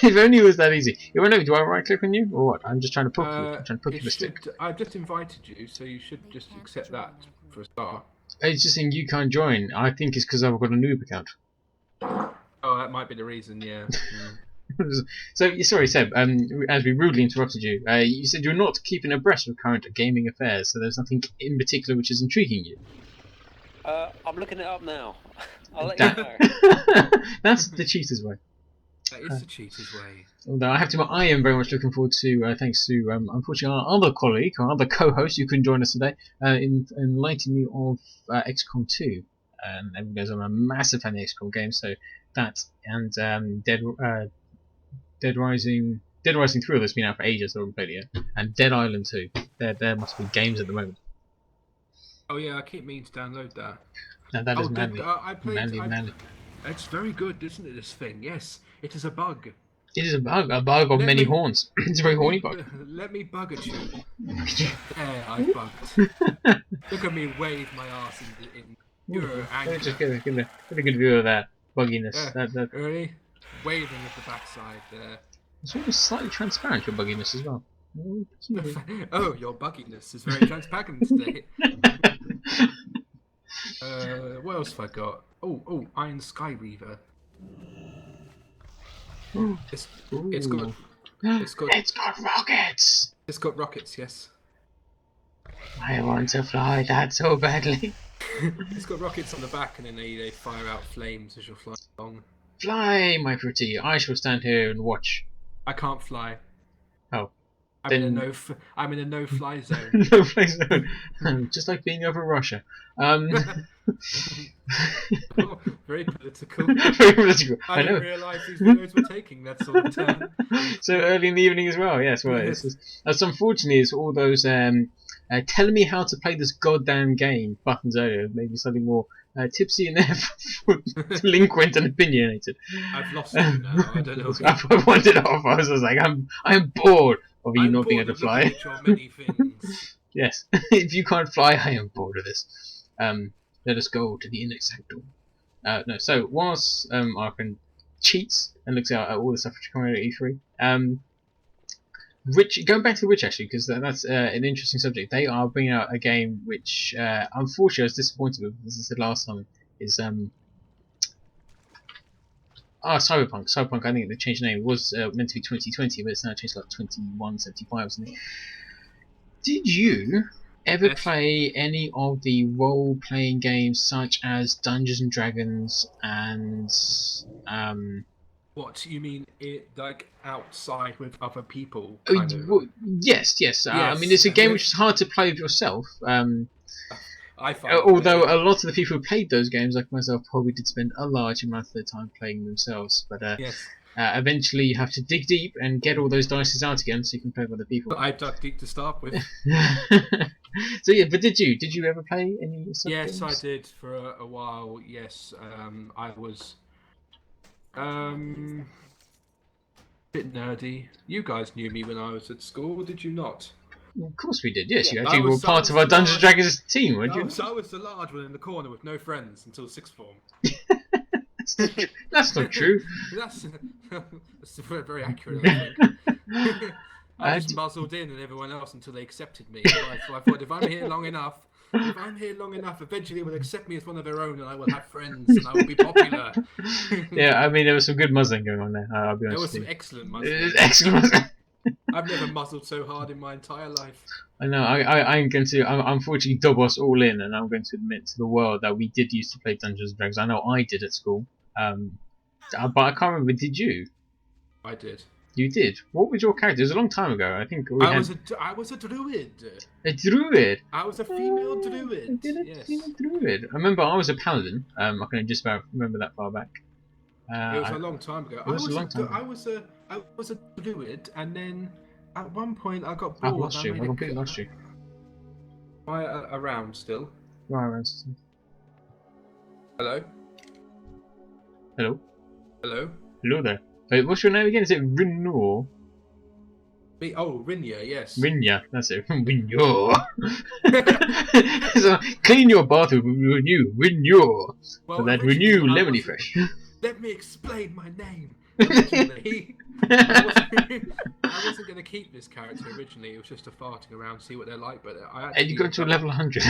If only it was that easy. Do I right click on you or what? I'm just trying to poke you. I'm trying to poke you with a stick. I've just invited you, so you should just accept that for a start. It's just saying you can't join. I think it's because I've got a noob account. Oh, that might be the reason. Yeah. So sorry, Seb. As we rudely interrupted you, you said you're not keeping abreast of current gaming affairs. So there's nothing in particular which is intriguing you. I'm looking it up now. I'll let you know. That's the cheater's way. That is the cheater's way. Although I have to, I am very much looking forward to, thanks to unfortunately our other colleague, our other co-host who couldn't join us today, in enlightening me of XCOM 2. Everyone knows I'm a massive fan of the XCOM game, so that and Dead Rising 3 that's been out for ages, so I haven't played it yet, and Dead Island 2. there must be games at the moment. Oh yeah, I keep meaning to download that. No, that is Oh, manly. I played. Manly. It's very good, isn't it? This thing. Yes, it is a bug. It is a bug of Let many me- horns. It's a very horny bug. Let me bug at you. There, I bugged. Look at me wave my ass in Euro Let me anchor. just get a good view of that bugginess. Yeah, That really? Waving at the backside there. it's almost slightly transparent, your bugginess as well. Oh, your bugginess is very transparent today. What else have I got? Oh, Iron Sky Reaver. It's got It's got rockets! it's got rockets, yes. I want to fly that so badly. It's got rockets on the back, and then they fire out flames as you're flying along. Fly, my pretty. I shall stand here and watch. I can't fly. Oh. I'm Then- in a no-fly zone. No fly zone. Just like being over Russia. Oh, very political. Very political. I I know. didn't realise these videos were taking that sort of turn. So early in the evening as well. Yes. Well, Yes. that's unfortunately it's all those telling me how to play this goddamn game buttons earlier. Maybe something more tipsy and therefore delinquent and opinionated. I've lost you now. I don't know. I wanted off. I was just like, I'm bored of you I'm not being able bored to of fly. looking at your many things. Yes. If you can't fly, I am bored of this. Let us go to the inner sanctum. No, so whilst our friend cheats and looks out at all the stuff which coming out at E3, Rich, going back to Rich actually, because that's an interesting subject. They are bringing out a game which, unfortunately, I was disappointed with. As I said last time, is Cyberpunk. Cyberpunk. I think they changed the name. It was meant to be 2020, but it's now changed to like 2175 or something. Did you ever Yes. play any of the role-playing games such as Dungeons and Dragons and What you mean? It like outside with other people? Oh, Kind of. yes. I mean, it's a Yes, game and which is hard to play with yourself. I find Although a lot of the people who played those games, like myself, probably did spend a large amount of their time playing themselves. But yes, eventually, you have to dig deep and get all those dice out again, so you can play with other people. but I dug deep to start with. So yeah, but did you ever play any? Such Yes, I games? did for a while. Yes, I was bit nerdy. You guys knew me when I was at school, did you not? Of course we did. Yes, Yeah. you actually I were was- part I of our was Dungeons and large. Dragons team, weren't you? I was the large one in the corner with no friends until sixth form. That's not true. That's very accurate, I think. I just d- muzzled in and everyone else until they accepted me. So I thought, if I'm here long enough, eventually they will accept me as one of their own, and I will have friends, and I will be popular. Yeah, I mean there was some good muzzling going on there. I'll be There honest was with some you. excellent It muzzling. was excellent. I've never muzzled so hard in my entire life. I know. I'm going to. I'm unfortunately dub us all in, and I'm going to admit to the world that we did used to play Dungeons and Dragons. I know I did at school. But I can't remember. Did you? I did. You did. What was your character? It was a long time ago. I think we I had was a druid. a druid. I was a female druid. Yes. Druid. I remember I was a paladin. I can just about remember that far back. It was a long time ago. it was a long time ago. I was a druid, and then at one point I got bored. I've lost you. I I completely lost you. Am I around still? Right, Hello? hello. Hello? Hello there. Wait, what's your name again? Is it Rinor? Rinya, yes. Rinya, that's it. Rinor. So, clean your bathroom with Renew. Rinor. Well, For that originally Renew I Lemony wasn't- Fresh. Let me explain my name. Originally, I wasn't going to keep this character originally. It was just a farting around, see what they're like. But I actually And you got to a level 100.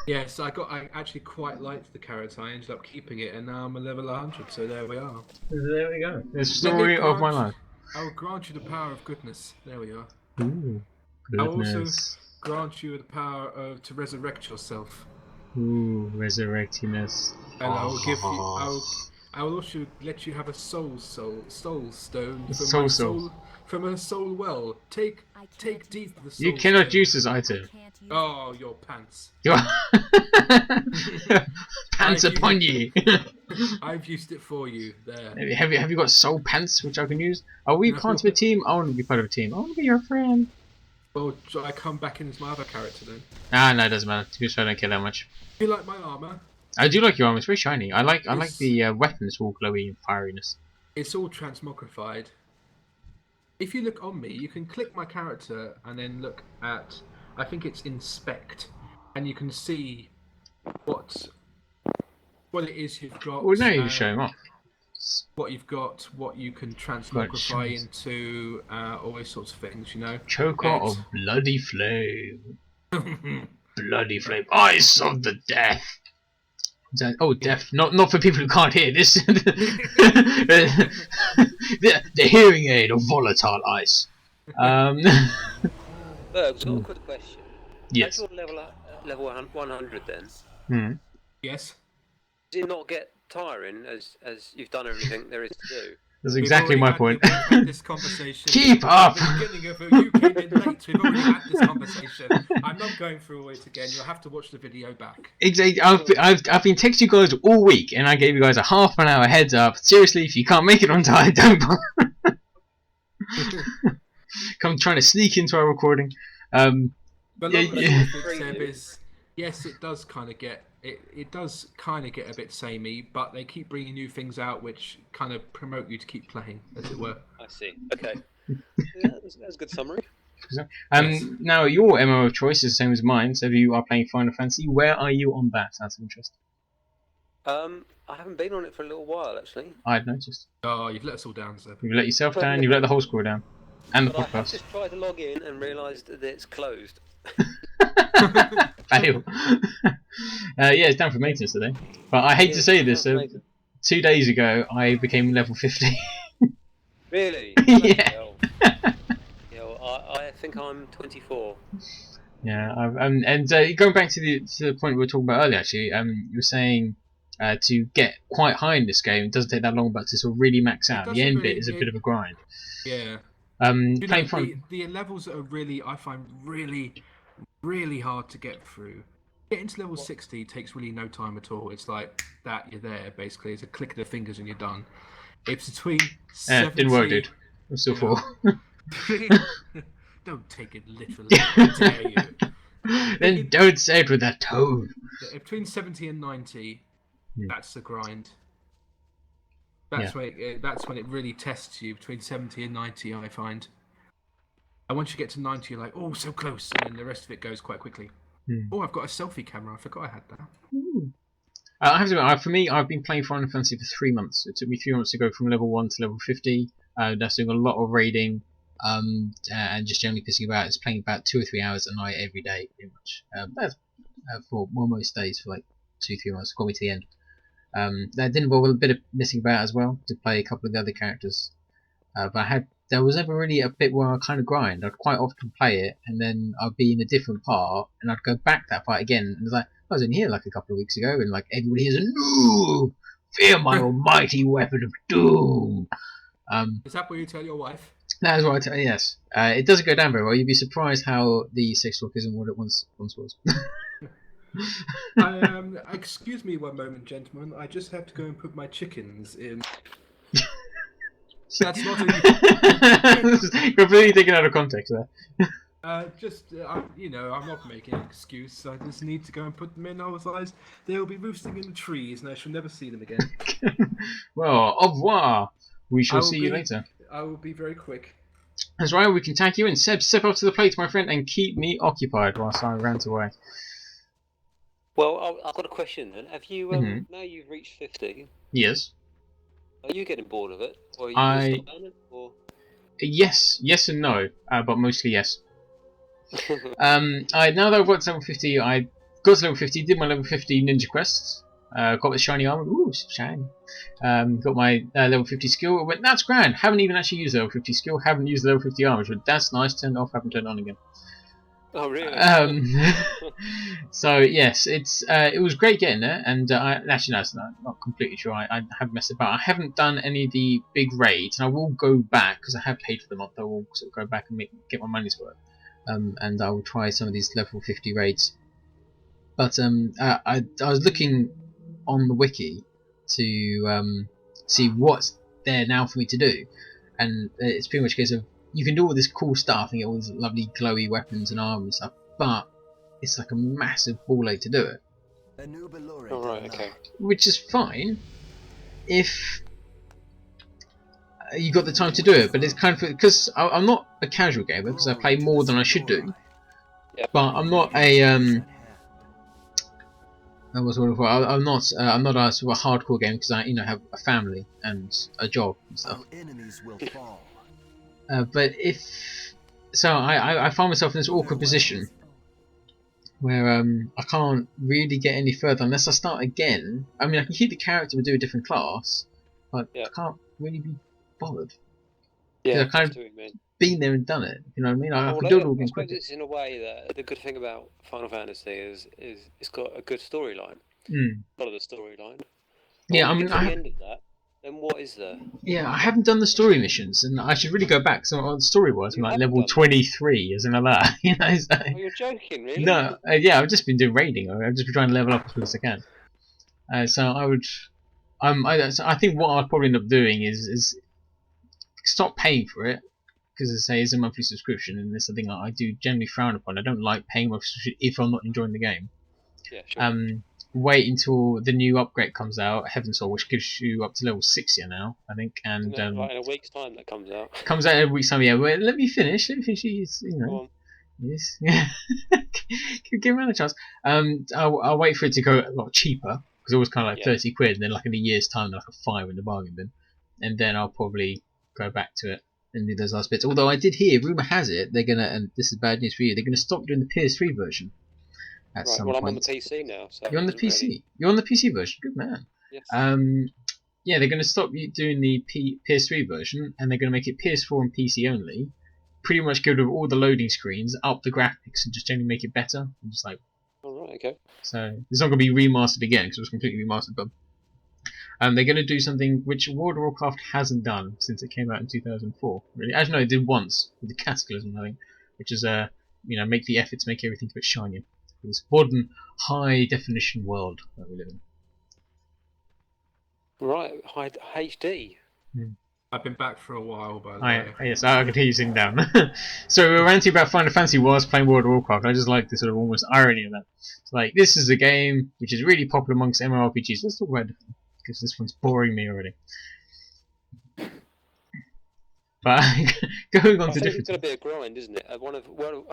Yes, I actually quite liked the character. I ended up keeping it, and now I'm a level 100. So there we are. There we go. The story of my life. I will grant you the power of goodness. There we are. Ooh, I will goodness. also grant you the power of to resurrect yourself. Ooh, resurrectiness. And I will give you. I will also let you have a soul stone from Soul my soul. from a soul well. Take deep the soul. You cannot stone. use this item. Oh, your pants. You are pants I've upon you. I've used it for you. There. Have you got soul pants which I can use? Are we part of a team? I want to be part of a team. I want to be your friend. Or should I come back in as my other character then? Ah, no, it doesn't matter. To be honest, I don't care that much. Do you like my armour? I do like your armor. It's very shiny. I like It's- the weapons, all glowy and fieriness. It's all transmogrified. If you look on me, you can click my character and then look at, I think it's inspect, and you can see what it is you've got. Well, now you're showing off. What you've got, what you can transmogrify into, all those sorts of things, you know. Choker of bloody flame. Bloody flame. Ice of the death. Oh, death. Not for people who can't hear this. the hearing aid of volatile ice. Berg, got a quick question. Yes. As you're level 100 then, Yes. does it not get tiring as you've done everything there is to do? That's exactly my point. We've had this conversation. Keep up! At the beginning of you came in late. We've already had this conversation. I'm not going through all it again. You'll have to watch the video back. Exactly. I've been texting you guys all week, and I gave you guys a half an hour heads up. Seriously, if you can't make it on time, don't bother. Come trying to sneak into our recording. But Yeah, long yeah. Seb is, yes, it does kind of get a bit samey, but they keep bringing new things out which kind of promote you to keep playing, as it were. I see. Okay. Yeah, that's a good summary. Yes. Now your MMO of choice is the same as mine. So if you are playing Final Fantasy, where are you on that? That's of interest. I haven't been on it for a little while actually. I've noticed. Oh, you've let us all down, Seb. You've let yourself down. You've let the whole score down, and the But I have podcast. just tried to log in and realised that it's closed. Fail. Yeah, it's down for maintenance today. But I hate to say this. 2 days ago, I became level 50. Really? Yeah. Hell. I think I'm 24. Yeah, going back to the point we were talking about earlier, actually, you were saying to get quite high in this game, it doesn't take that long, but to sort of really max out, the end bit is a bit of a grind. Yeah. Playing The levels that are really, I find really hard to get through. Getting to level 60 takes really no time at all. It's like that, you're there, basically. It's a click of the fingers and you're done. It's between 70... didn't work, dude. I'm still full. Don't take it literally. How dare you? Then don't say it with that tone. Between 70 and 90, that's the grind. Yeah. That's when it really tests you. Between 70 and 90, I find. And once you get to 90, you're like, oh, so close. And then the rest of it goes quite quickly. Oh, I've got a selfie camera. I forgot I had that. I have to admit, for me, I've been playing Final Fantasy for 3 months. It took me 3 months to go from level 1 to level 50. That's doing a lot of raiding and just generally pissing about. It's playing about 2 or 3 hours a night every day, pretty much. That's for most days for like 2-3 months. Got me to the end. That did involve a bit of messing about as well to play a couple of the other characters. But there was never really a bit where I kind of grind. I'd quite often play it, and then I'd be in a different part, and I'd go back that part again. And it's like, I was in here like a couple of weeks ago, and like everybody hears a no, fear my almighty weapon of doom. Is that what you tell your wife? That is what I tell you. Yes, it doesn't go down very well. You'd be surprised how the sex talk isn't what it once was. Excuse me one moment, gentlemen. I just have to go and put my chickens in. That's not completely taken out of context there. I'm not making an excuse. I just need to go and put them in. Otherwise, they'll be roosting in the trees, and I shall never see them again. Well, au revoir. We shall see you later. I will be very quick. That's right. We can tag you in. Seb, step up to the plate, my friend, and keep me occupied whilst I rant away. Well, I've got a question then. Have you, now you've reached 50, Yes. are you getting bored of it? Or are you still down it? Or... Yes and no, but mostly yes. Now that I've got to level 50, I got to level 50, did my level 50 ninja quests, got the shiny armor, ooh, shiny. Got my level 50 skill, went, that's grand, haven't even actually used the level 50 skill, haven't used the level 50 armor, but that's nice, turned off, haven't turned on again. Oh really? So yes, it was great getting there, and actually no, it's not completely true. I have messed about. I haven't done any of the big raids, and I will go back because I have paid for them. I will sort of go back and get my money's worth, and I will try some of these level 50 raids. But I was looking on the wiki to see what's there now for me to do, and it's pretty much a case of you can do all this cool stuff and get all these lovely glowy weapons and armor and stuff, but it's like a massive ball ache to do it. Oh, right, okay. Which is fine if you got the time to do it, but it's kind of because I'm not a casual gamer because I play more than I should do. Yep. But I'm not a I'm not a sort of a hardcore gamer because I have a family and a job and stuff. But I find myself in this awkward position where I can't really get any further unless I start again. I mean, I can keep the character but do a different class, but I can't really be bothered. Yeah, I kind of that's what you mean. been there and done it. You know what I mean? I Well, can do it all I again suppose quicker. it's in a way that the good thing about Final Fantasy is it's got a good storyline. Mm. A lot of the storyline. Yeah, I When you mean, get to the end of that, then what is there? I haven't done the story missions, and I should really go back. So on story-wise, I'm You like haven't level done them? 23, or something like that. You know, so, Oh, you're joking, really? no, I've just been doing raiding. I've just been trying to level up as quick as I can. So I would, so I think what I'd probably end up doing is stop paying for it, because as I say, it's a monthly subscription, and it's a thing that I do generally frown upon. I don't like paying my subscription if I'm not enjoying the game. Yeah, sure. Wait until the new upgrade comes out, Heaven's Soul, which gives you up to level 60 now, I think, and Isn't that, like, in a week's time that comes out. comes out every week's time. Yeah, well, let me finish. You Go know, on. yes, yeah. Give me a chance. I'll wait for it to go a lot cheaper because it was kind of like 30 quid, and then like in a year's time, like a 5 in the bargain bin, and then I'll probably go back to it and do those last bits. Although I did hear, rumor has it, they're gonna, and this is bad news for you, they're gonna stop doing the PS3 version. At Right, some well, I'm on point. the PC now, so... You're on the it doesn't PC. really- You're on the PC version. Good man. Yes. Yeah, they're going to stop doing the PS3 version, and they're going to make it PS4 and PC only. Pretty much get rid of all the loading screens, up the graphics, and just generally make it better. And just like, All right, okay. so it's not going to be remastered again because it was completely remastered. But they're going to do something which World of Warcraft hasn't done since it came out in 2004. Really, actually, no, it did once with the Cataclysm, I think, which is make the effort to make everything a bit shinier. This modern, high-definition world that we live in. Right, HD. I've been back for a while, by the way. Yes, I can hear you sitting down. So we were ranting about Final Fantasy whilst playing World of Warcraft. I just like the sort of almost irony of that. It's like, this is a game which is really popular amongst MMORPGs. Let's talk about it, because this one's boring me already. But going on I to think different... it's going to be a grind, isn't it? I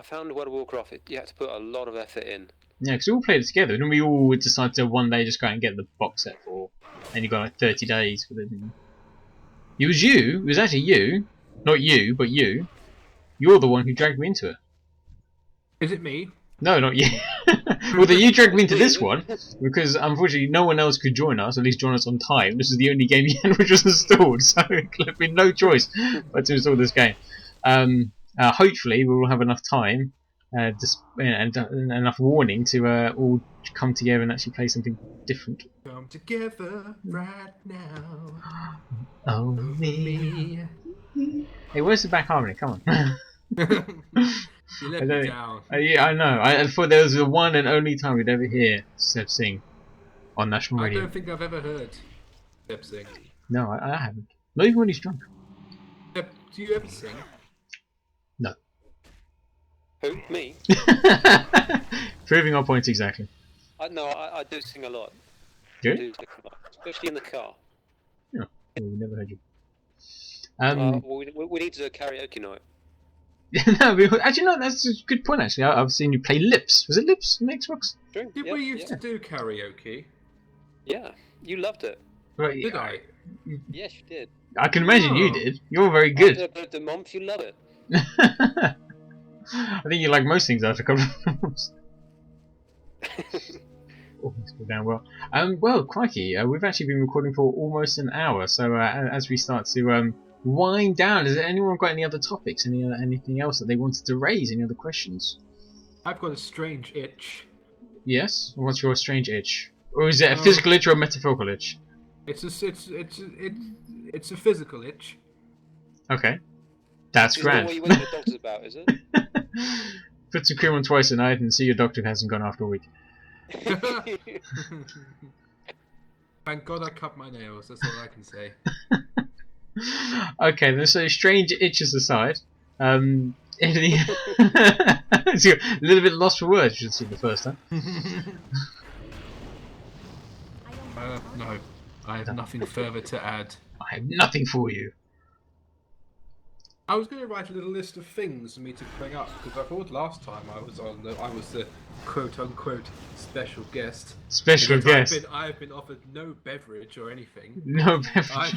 found World of Warcraft, you had to put a lot of effort in. Yeah, because we all played it together, and we all would decide to one day just go out and get the box set for, and you got like 30 days for it. It was actually you, not you, but you. You're the one who dragged me into it. Is it me? No, not you. Well, you dragged me into this one, because unfortunately no one else could join us, at least join us on time. This is the only game yet which was installed, so it left me no choice but to install this game. Hopefully we will have enough time and enough warning to all come together and actually play something different. Come together right now. Oh me. Hey, where's the back harmony? Come on. You let me down. Yeah, I know. I thought there was the one and only time we'd ever hear Seb sing on national radio. I don't think I've ever heard Seb sing. No, I haven't. Not even when he's drunk. Seb, do you ever sing? No. Who? Me? Proving our points exactly. No, I do sing a lot. Do I you? do sing a lot, especially in the car. Yeah. We never heard you. Well, we need to do a karaoke night. No, actually, no, that's a good point, actually. I've seen you play Lips. Was it Lips on Xbox? True. Did we used to do karaoke? Yeah, you loved it. Right, Did I? Yes, you did. I can imagine you Oh. did. You're very good. After the month, you love it. I think you like most things after a couple of months. Oh, it's going down well. Well, crikey, we've actually been recording for almost an hour, so as we start to wind down, has anyone got any other topics, anything else that they wanted to raise, any other questions? I've got a strange itch. Yes? What's your strange itch? Or is it a physical itch or a metaphorical itch? It's a physical itch. Okay. That's Isn't that grand. what you went to the doctors about, is it? Put some cream on twice a night and see your doctor hasn't gone after a week. Thank God I cut my nails. That's all I can say. Okay, then so strange itches aside, In the so a little bit lost for words. You should see the first time. No, I have nothing further to add. I have nothing for you. I was going to write a little list of things for me to bring up because I thought last time I was the quote-unquote special guest. Special guest. I've been offered no beverage or anything. No beverage.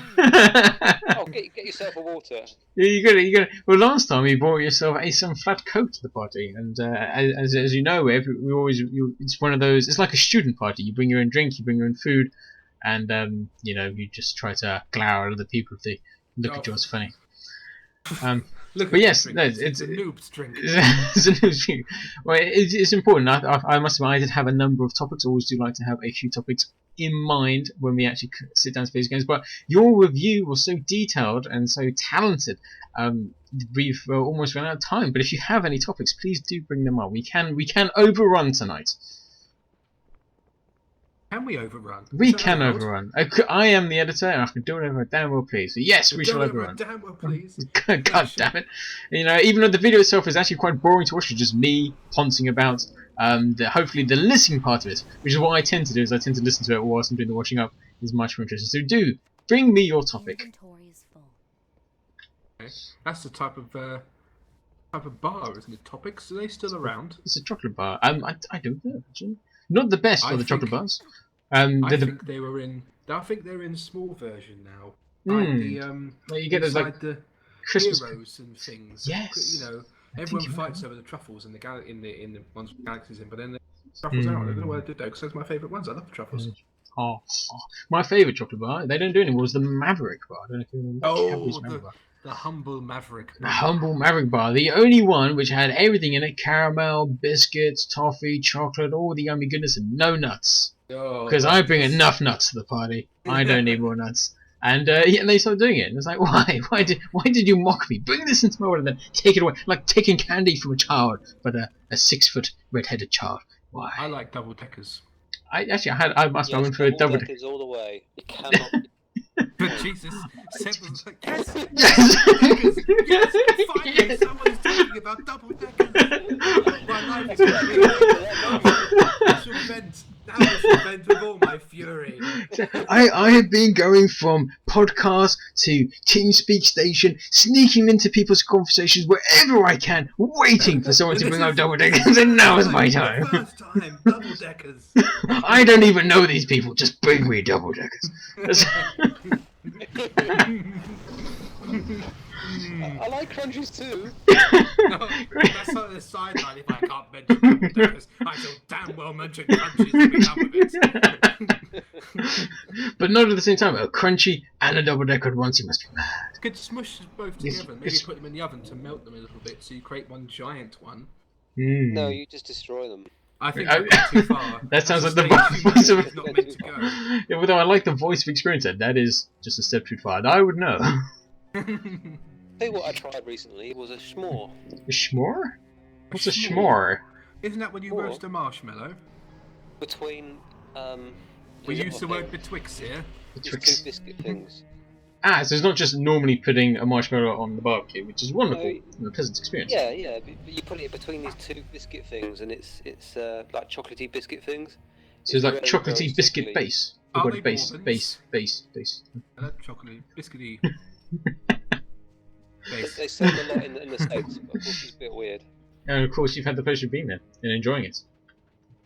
Oh, get yourself a water. Yeah, you got it. Well, last time you brought yourself some flat coat to the party, and as you know, it's one of those. It's like a student party. You bring your own drink, you bring your own food, and you know, you just try to glower at other people if they look at you as funny. But yes, no, it's a noob's drink. It's a noob's drink. Well, it's important. I must admit, I did have a number of topics. I always do like to have a few topics in mind when we actually sit down to play these games. But your review was so detailed and so talented. We've almost run out of time. But if you have any topics, please do bring them up. We can overrun tonight. Can we overrun? We can overrun. I am the editor, and I can do whatever I damn well please. So yes, we shall overrun. Damn well please. God damn it! You know, even though the video itself is actually quite boring to watch, it's just me poncing about. Hopefully the listening part of it, which is what I tend to do, is I tend to listen to it whilst I'm doing the washing up, is much more interesting. So do bring me your topic. Okay. That's the type of bar, isn't it? Topics, are they still around? It's a chocolate bar. I don't know actually. Not the best for the chocolate bars. I think they were in. I think they're in small version now. Like you get those like the Christmas heroes and things. Yes. You know, everyone fights over the truffles in the ones with galaxies in, but then the truffles out. I don't know why I did that because those are my favourite ones. I love the truffles. My favourite chocolate bar. They don't do it anymore. Was the Maverick bar. I don't know if you remember. The humble Maverick bar. The humble Maverick bar. The only one which had everything in it: caramel, biscuits, toffee, chocolate, all the yummy goodness, and no nuts. Because I bring enough nuts to the party. I don't need more nuts. And they started doing it. And it's like, why? Why did you mock me? Bring this into my world and then take it away, like taking candy from a child, but a 6-foot red-headed child. Why? I like double deckers. I went for a double deckers all the way. You cannot. But Jesus, Seb was like, yes, finally Yes. someone's talking about double deckers. My life is I shall vent. Now I shall vent with all my fury. I have been going from podcast to TeamSpeak station, sneaking into people's conversations wherever I can, waiting for someone to bring up double deckers, and now is my time. First time, double deckers. I don't even know these people. Just bring me double deckers. I like crunchies too. That's not the sideline. If I can't mention double deckers, I shall damn well mention crunchies to be done with it. But not at the same time. A crunchy and a double decker at once. You must be mad. You could smush both together. Maybe put them in the oven to melt them a little bit, so you create one giant one. No, you just destroy them. I think I've gone too far. That sounds like the voice of. It's not meant to go. Yeah, although I like the voice of experience. That is just a step too far. I would know. Tell you what I tried recently was a s'more. A s'more? What's a s'more? Isn't that when you roast a marshmallow? Between We use the word betwixt here. Betwixt two biscuit things. Ah, so it's not just normally putting a marshmallow on the barbecue, which is wonderful, and a pleasant experience. Yeah, but you put it between these two biscuit things, and it's like chocolatey biscuit things. So it's like very, chocolatey very biscuit stickly. base. Are Or they base. bourbons? I love chocolatey, biscuity. They sell a lot in the States, but of course it's a bit weird. And of course you've had the pleasure of being there and enjoying it.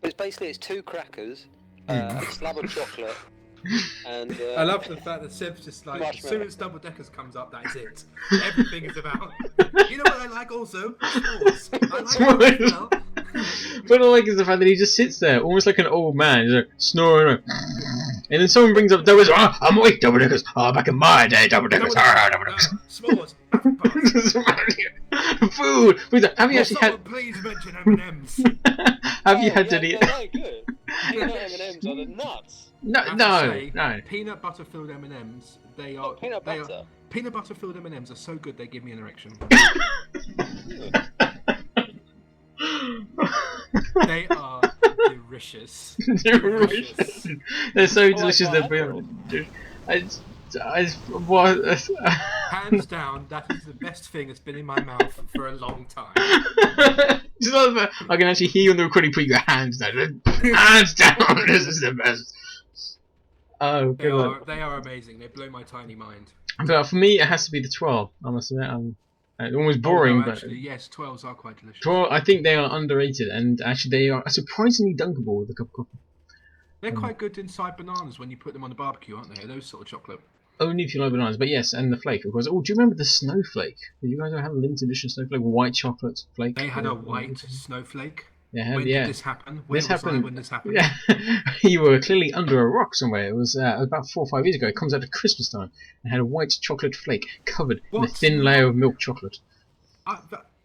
But it's two crackers, a slab of chocolate, and I love the fact that Seb's just like, as soon as double deckers comes up, that is it. Everything is about. You know what I like also? S'mores. I like that as well. What I like is the fact that he just sits there, almost like an old man, he's like snoring, and then someone brings up double deckers. Oh, I'm awake, double deckers. Oh, back in my day, double deckers. Double deckers. S'mores. Food. Have you actually had? Please mention M&Ms. Have you had any? They're very good. M&Ms are the nuts. No. Peanut butter filled M&Ms. They are. Peanut butter. Peanut butter filled M&Ms are so good they give me an erection. They are delicious. They're so delicious. They're beyond. What? Hands down, that is the best thing that's been in my mouth for a long time. Just love that. I can actually hear you on the recording put your hands down. Hands down. This is the best. Oh, God. They are amazing. They blow my tiny mind. But for me, it has to be the 12. I must admit, almost boring, no, actually, yes, 12s are quite delicious. 12. I think they are underrated, and actually they are surprisingly dunkable with a cup of coffee. They're quite good inside bananas when you put them on the barbecue, aren't they? Those sort of chocolate. Only if you like bananas, but yes, and the flake, of course. Oh, do you remember the snowflake? Did you guys ever have a limited edition snowflake, white chocolate flake? They had a white snowflake. Yeah, when did this happen? Where was I when this happened? Yeah, you were clearly under a rock somewhere. It was about 4 or 5 years ago. It comes out at Christmas time and had a white chocolate flake covered in a thin layer of milk chocolate.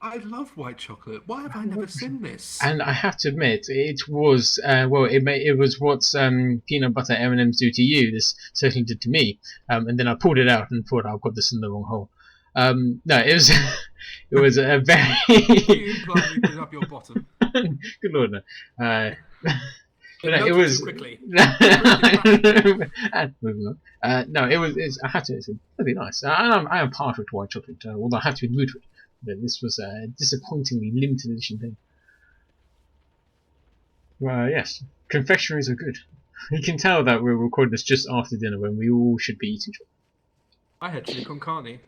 I love white chocolate. Why have I never seen this? And I have to admit, it was it was what peanut butter M&Ms do to you. This certainly did to me. And then I pulled it out and thought I've got this in the wrong hole. No, it was it was a very. You implied put up your bottom. Good lord, no. It was quickly. And moving on. No, it was. I had to. It's really nice. I am partial to white chocolate, although I have to admit to it. But this was a disappointingly limited edition thing. Well, yes, confectionaries are good. You can tell that we're recording this just after dinner when we all should be eating chocolate. I had chili con carne.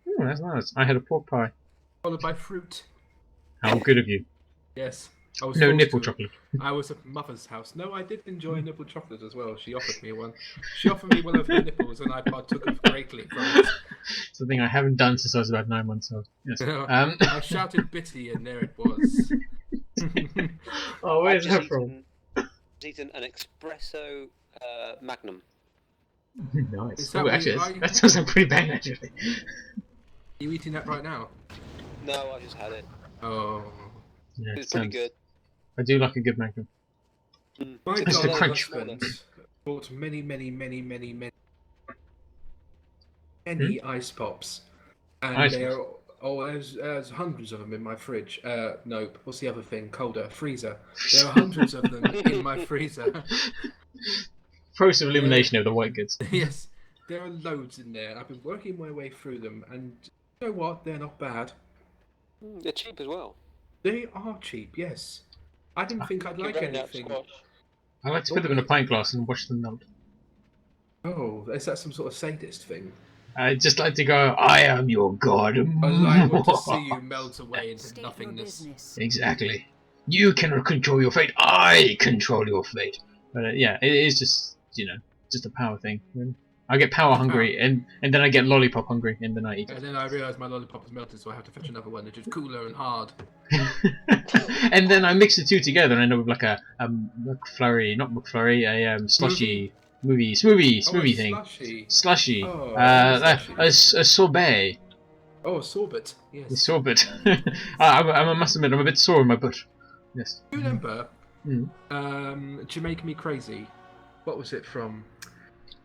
Oh, that's nice. I had a pork pie. Followed by fruit. How good of you. Yes. I was No nipple chocolate. I was at mother's house. No, I did enjoy nipple chocolate as well. She offered me one. She offered me one of her nipples, and I partook of greatly from it. Something I haven't done since I was about 9 months old. Yes. I shouted bitty, and there it was. Oh, where's that from? I've eaten an espresso Magnum. Nice. Oh, actually, that sounds pretty bang, actually. Are you eating that right now? No, I just had it. Oh. Yeah, It was pretty good. I do like a good Magnum. My Just a darling crunch. husband bought many ice pops, and Ice there there's hundreds of them in my fridge. Nope. What's the other thing? Colder freezer. There are hundreds of them in my freezer. Process of elimination of the white goods. Yes, there are loads in there. I've been working my way through them, and you know what? They're not bad. They're cheap as well. They are cheap. Yes. I didn't think I'd like anything. I like to put them in a pint glass and watch them melt. Oh, is that some sort of sadist thing? I just like to go, I am your god. I want to see you melt away into nothingness. Exactly. You cannot control your fate. I control your fate. But yeah, it is just, just a power thing. I get power hungry, and then I get lollipop hungry, and then I eat it. And then I realise my lollipop is melted, so I have to fetch another one, which is cooler and hard. And then I mix the two together and end up with like a McFlurry, not McFlurry, a slushy smoothie thing. Slushy. Oh, A sorbet. Oh, a sorbet. Yes. A sorbet. I must admit, I'm a bit sore in my butt. Yes. Do you remember Jamaica Me Crazy? What was it from?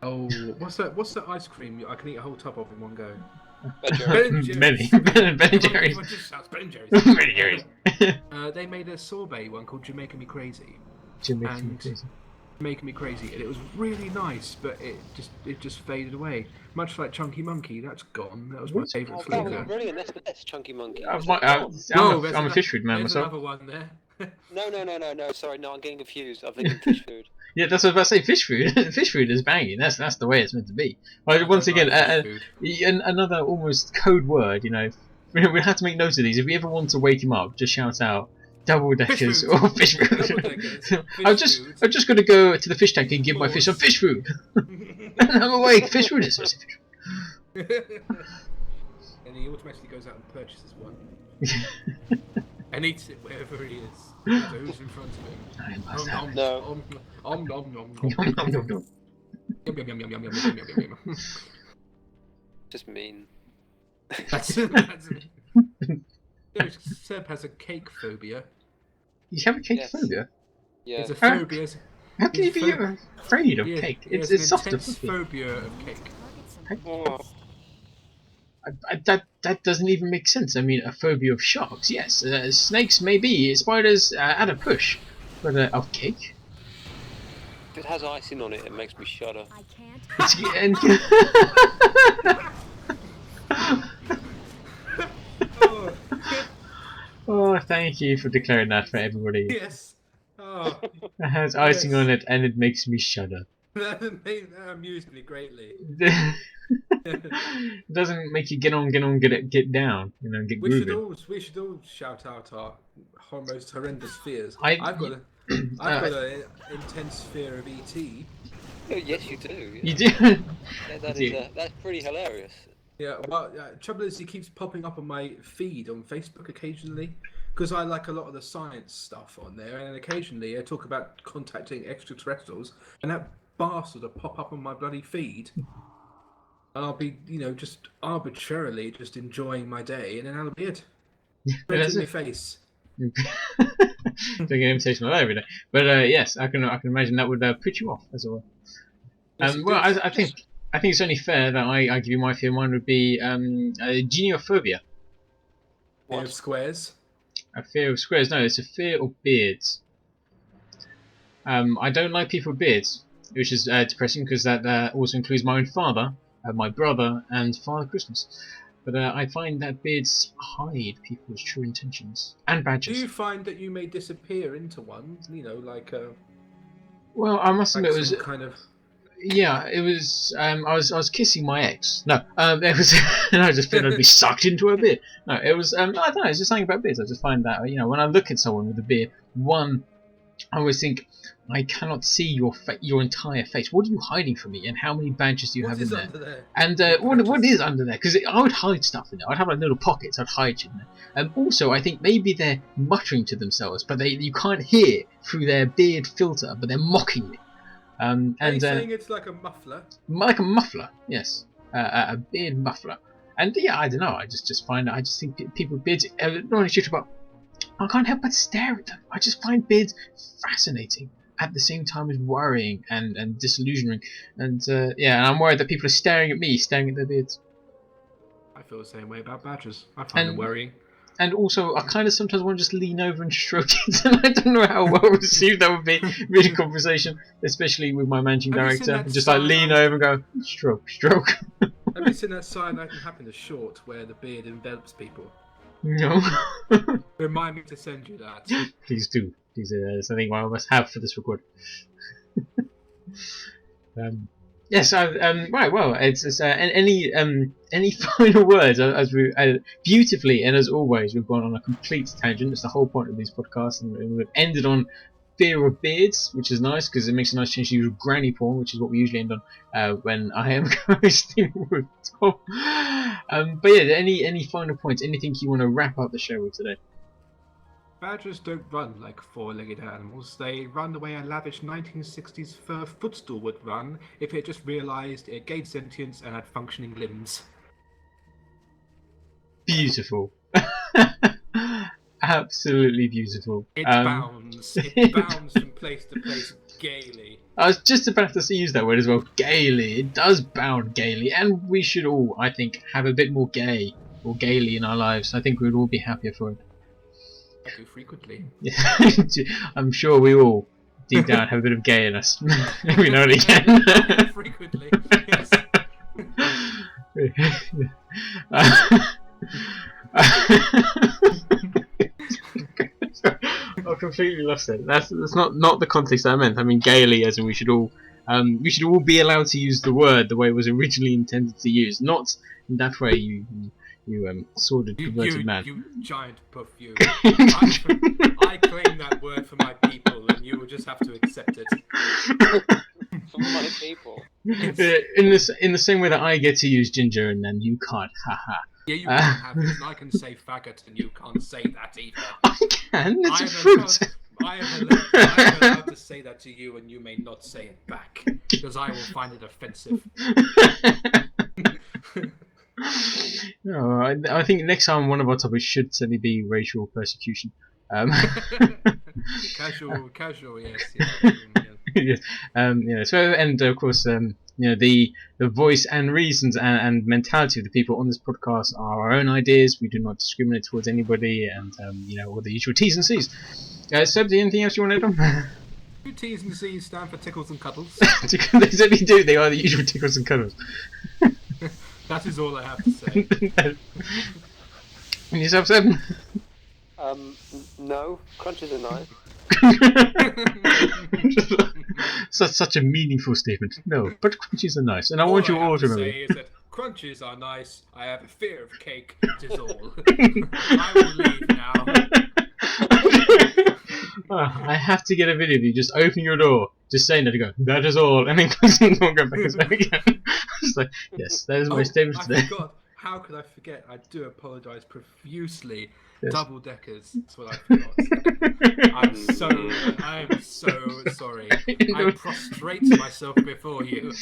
Oh, what's that ice cream I can eat a whole tub of in one go? Ben Jerry's. Ben Jerry's. Ben Jerry's. Ben Jerry's. They made a sorbet one called Jamaica Me Crazy. Jamaica Me Crazy. Jamaica Me Crazy, and it was really nice, but it just faded away. Much like Chunky Monkey, that's gone. That was my favourite flavour. That was brilliant. That's Chunky Monkey. I'm a fish food man myself. There's another one there. No. Sorry, no, I'm getting confused. I'm thinking fish food. Yeah, that's what I was about to say. Fish food. Fish food is banging. That's the way it's meant to be. Like, once again, another almost code word. We have to make notes of these. If we ever want to wake him up, just shout out double deckers or fish food. I'm just going to go to the fish tank and give my fish some fish food. And I'm awake. Fish food is fish food. And he automatically goes out and purchases one. And eats it wherever he is. So who's in front of him? No. Just mean. That's Seb has a cake phobia. You have a cake phobia? Yeah. It's a phobia. How can you be afraid of cake? It's soft. Intense phobia of cake. Oh. That doesn't even make sense. I mean, a phobia of sharks, yes. Snakes, maybe. Spiders, at a push. But of cake? If it has icing on it, it makes me shudder. I can't. Oh, thank you for declaring that for everybody. Yes. Oh, It has icing Yes. on it and it makes me shudder. that amused me greatly. It doesn't make you get get down, you know, get We should grooving. all shout out our most horrendous fears. I've got an intense fear of ET. Oh, yes, you do. Yeah. You do. That's pretty hilarious. Yeah, well, trouble is he keeps popping up on my feed on Facebook occasionally because I like a lot of the science stuff on there, and occasionally I talk about contacting extraterrestrials, and that bastard will pop up on my bloody feed, and I'll be, just arbitrarily just enjoying my day, and then that'll be it. Right in my face. Don't get an invitation like that every day. But yes, I can imagine that would put you off as well. Yes, it Well, does. I think it's only fair that I give you my fear. Mine would be geniophobia. Fear of squares. A fear of squares. No, it's a fear of beards. I don't like people with beards, which is depressing because that also includes my own father, my brother, and Father Christmas. But I find that beards hide people's true intentions and badges. Do you find that you may disappear into one? Well, I must admit, it was kind of. yeah, it was. I was kissing my ex. No, it was. And I just felt I'd be sucked into a beard. No, it was. I don't know. It's just something about beards. I just find that when I look at someone with a beard, one, I always think, I cannot see your entire face. What are you hiding from me? And how many badges do you have in there? Under there? And what is under there? Because I would hide stuff in there. I'd have like little pockets. I'd hide shit in there. Also, I think maybe they're muttering to themselves, but you can't hear through their beard filter, but they're mocking me. Are you saying it's like a muffler? Like a muffler, yes, a beard muffler. And yeah, I don't know. I just find I just think people with beards. Not only shit about. I can't help but stare at them. I just find beards fascinating at the same time as worrying and disillusioning. And yeah, and I'm worried that people are staring at me, staring at their beards. I feel the same way about badgers. I find them worrying. And also, I kind of sometimes want to just lean over and stroke it, and I don't know how well received that would be in a conversation, especially with my managing director. Just like lean over and go, stroke, stroke. Have you seen that sign that can happen in short where the beard envelops people? No. Remind me to send you that. Please do. Please, something I must have for this recording. Yes. Right. Well, it's any final words as we beautifully and as always we've gone on a complete tangent. It's the whole point of these podcasts, and we've ended on fear of beards, which is nice because it makes a nice change to usual granny porn, which is what we usually end on when I am hosting with Tom. But yeah, any final points? Anything you want to wrap up the show with today? Badgers don't run like four-legged animals. They run the way a lavish 1960s fur footstool would run if it just realised it gained sentience and had functioning limbs. Beautiful. Absolutely beautiful. It bounds. It bounds from place to place gaily. I was just about to use that word as well. Gaily. It does bound gaily, and we should all, I think, have a bit more gay or gaily in our lives. I think we'd all be happier for it. I do frequently. I'm sure we all, deep down, have a bit of gay in us. Every now and again. Frequently, yes. I completely lost it. That's not the context that I meant. I mean gaily, as in we should all be allowed to use the word the way it was originally intended to use. Not in that way you sordid, perverted man. You giant puff, you. I claim that word for my people, and you will just have to accept it. For my people. In the same way that I get to use ginger and then you can't. Haha. Yeah, you can't have it, and I can say faggot, and you can't say that either. I can. It's a fruit. I am allowed to say that to you, and you may not say it back, because I will find it offensive. No, I think next time one of our topics should certainly be racial persecution. Casual, yes. Yes. So, and of course, the voice and reasons and mentality of the people on this podcast are our own ideas. We do not discriminate towards anybody, and all the usual T's and C's. Seb, anything else you want to add on? Do T's and C's stand for tickles and cuddles? They certainly do. They are the usual tickles and cuddles. That is all I have to say. And yourself, Sam? No. Crunches are nice. Such a meaningful statement. No, but crunchies are nice, and I want you all to remember. Say is that crunches are nice. I have a fear of cake. It is all. I will leave now. I have to get a video of you just open your door, just saying that, to go, that is all, and then closing the door and go back inside again. Just like, yes, that is my statement I today. forgot. How could I forget? I do apologise profusely. Yes. Double deckers. That's what I forgot. I am so sorry. I prostrate myself before you.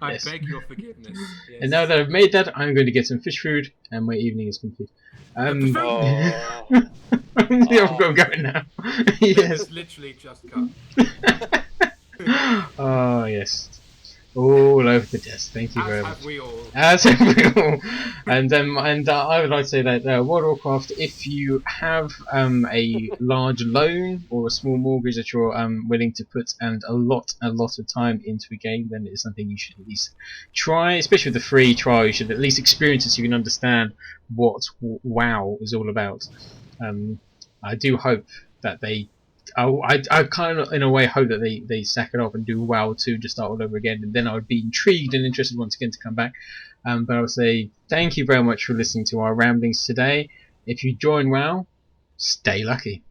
I Yes. beg your forgiveness. Yes. And now that I've made that, I'm going to get some fish food, and my evening is complete. Oh. Yeah, I'm going now. Yes. It's literally just cut. Oh, yes. All over the desk. Thank you very As much. have we all. As have we all. And I would like to say that World of Warcraft, if you have a large loan or a small mortgage that you're willing to put and a lot of time into a game, then it's something you should at least try. Especially with the free trial, you should at least experience it so you can understand what WoW is all about. I do hope that they. I kind of, in a way, hope that they sack it off and do WoW 2 to start all over again, and then I would be intrigued and interested once again to come back. But I would say thank you very much for listening to our ramblings today. If you join WoW, stay lucky.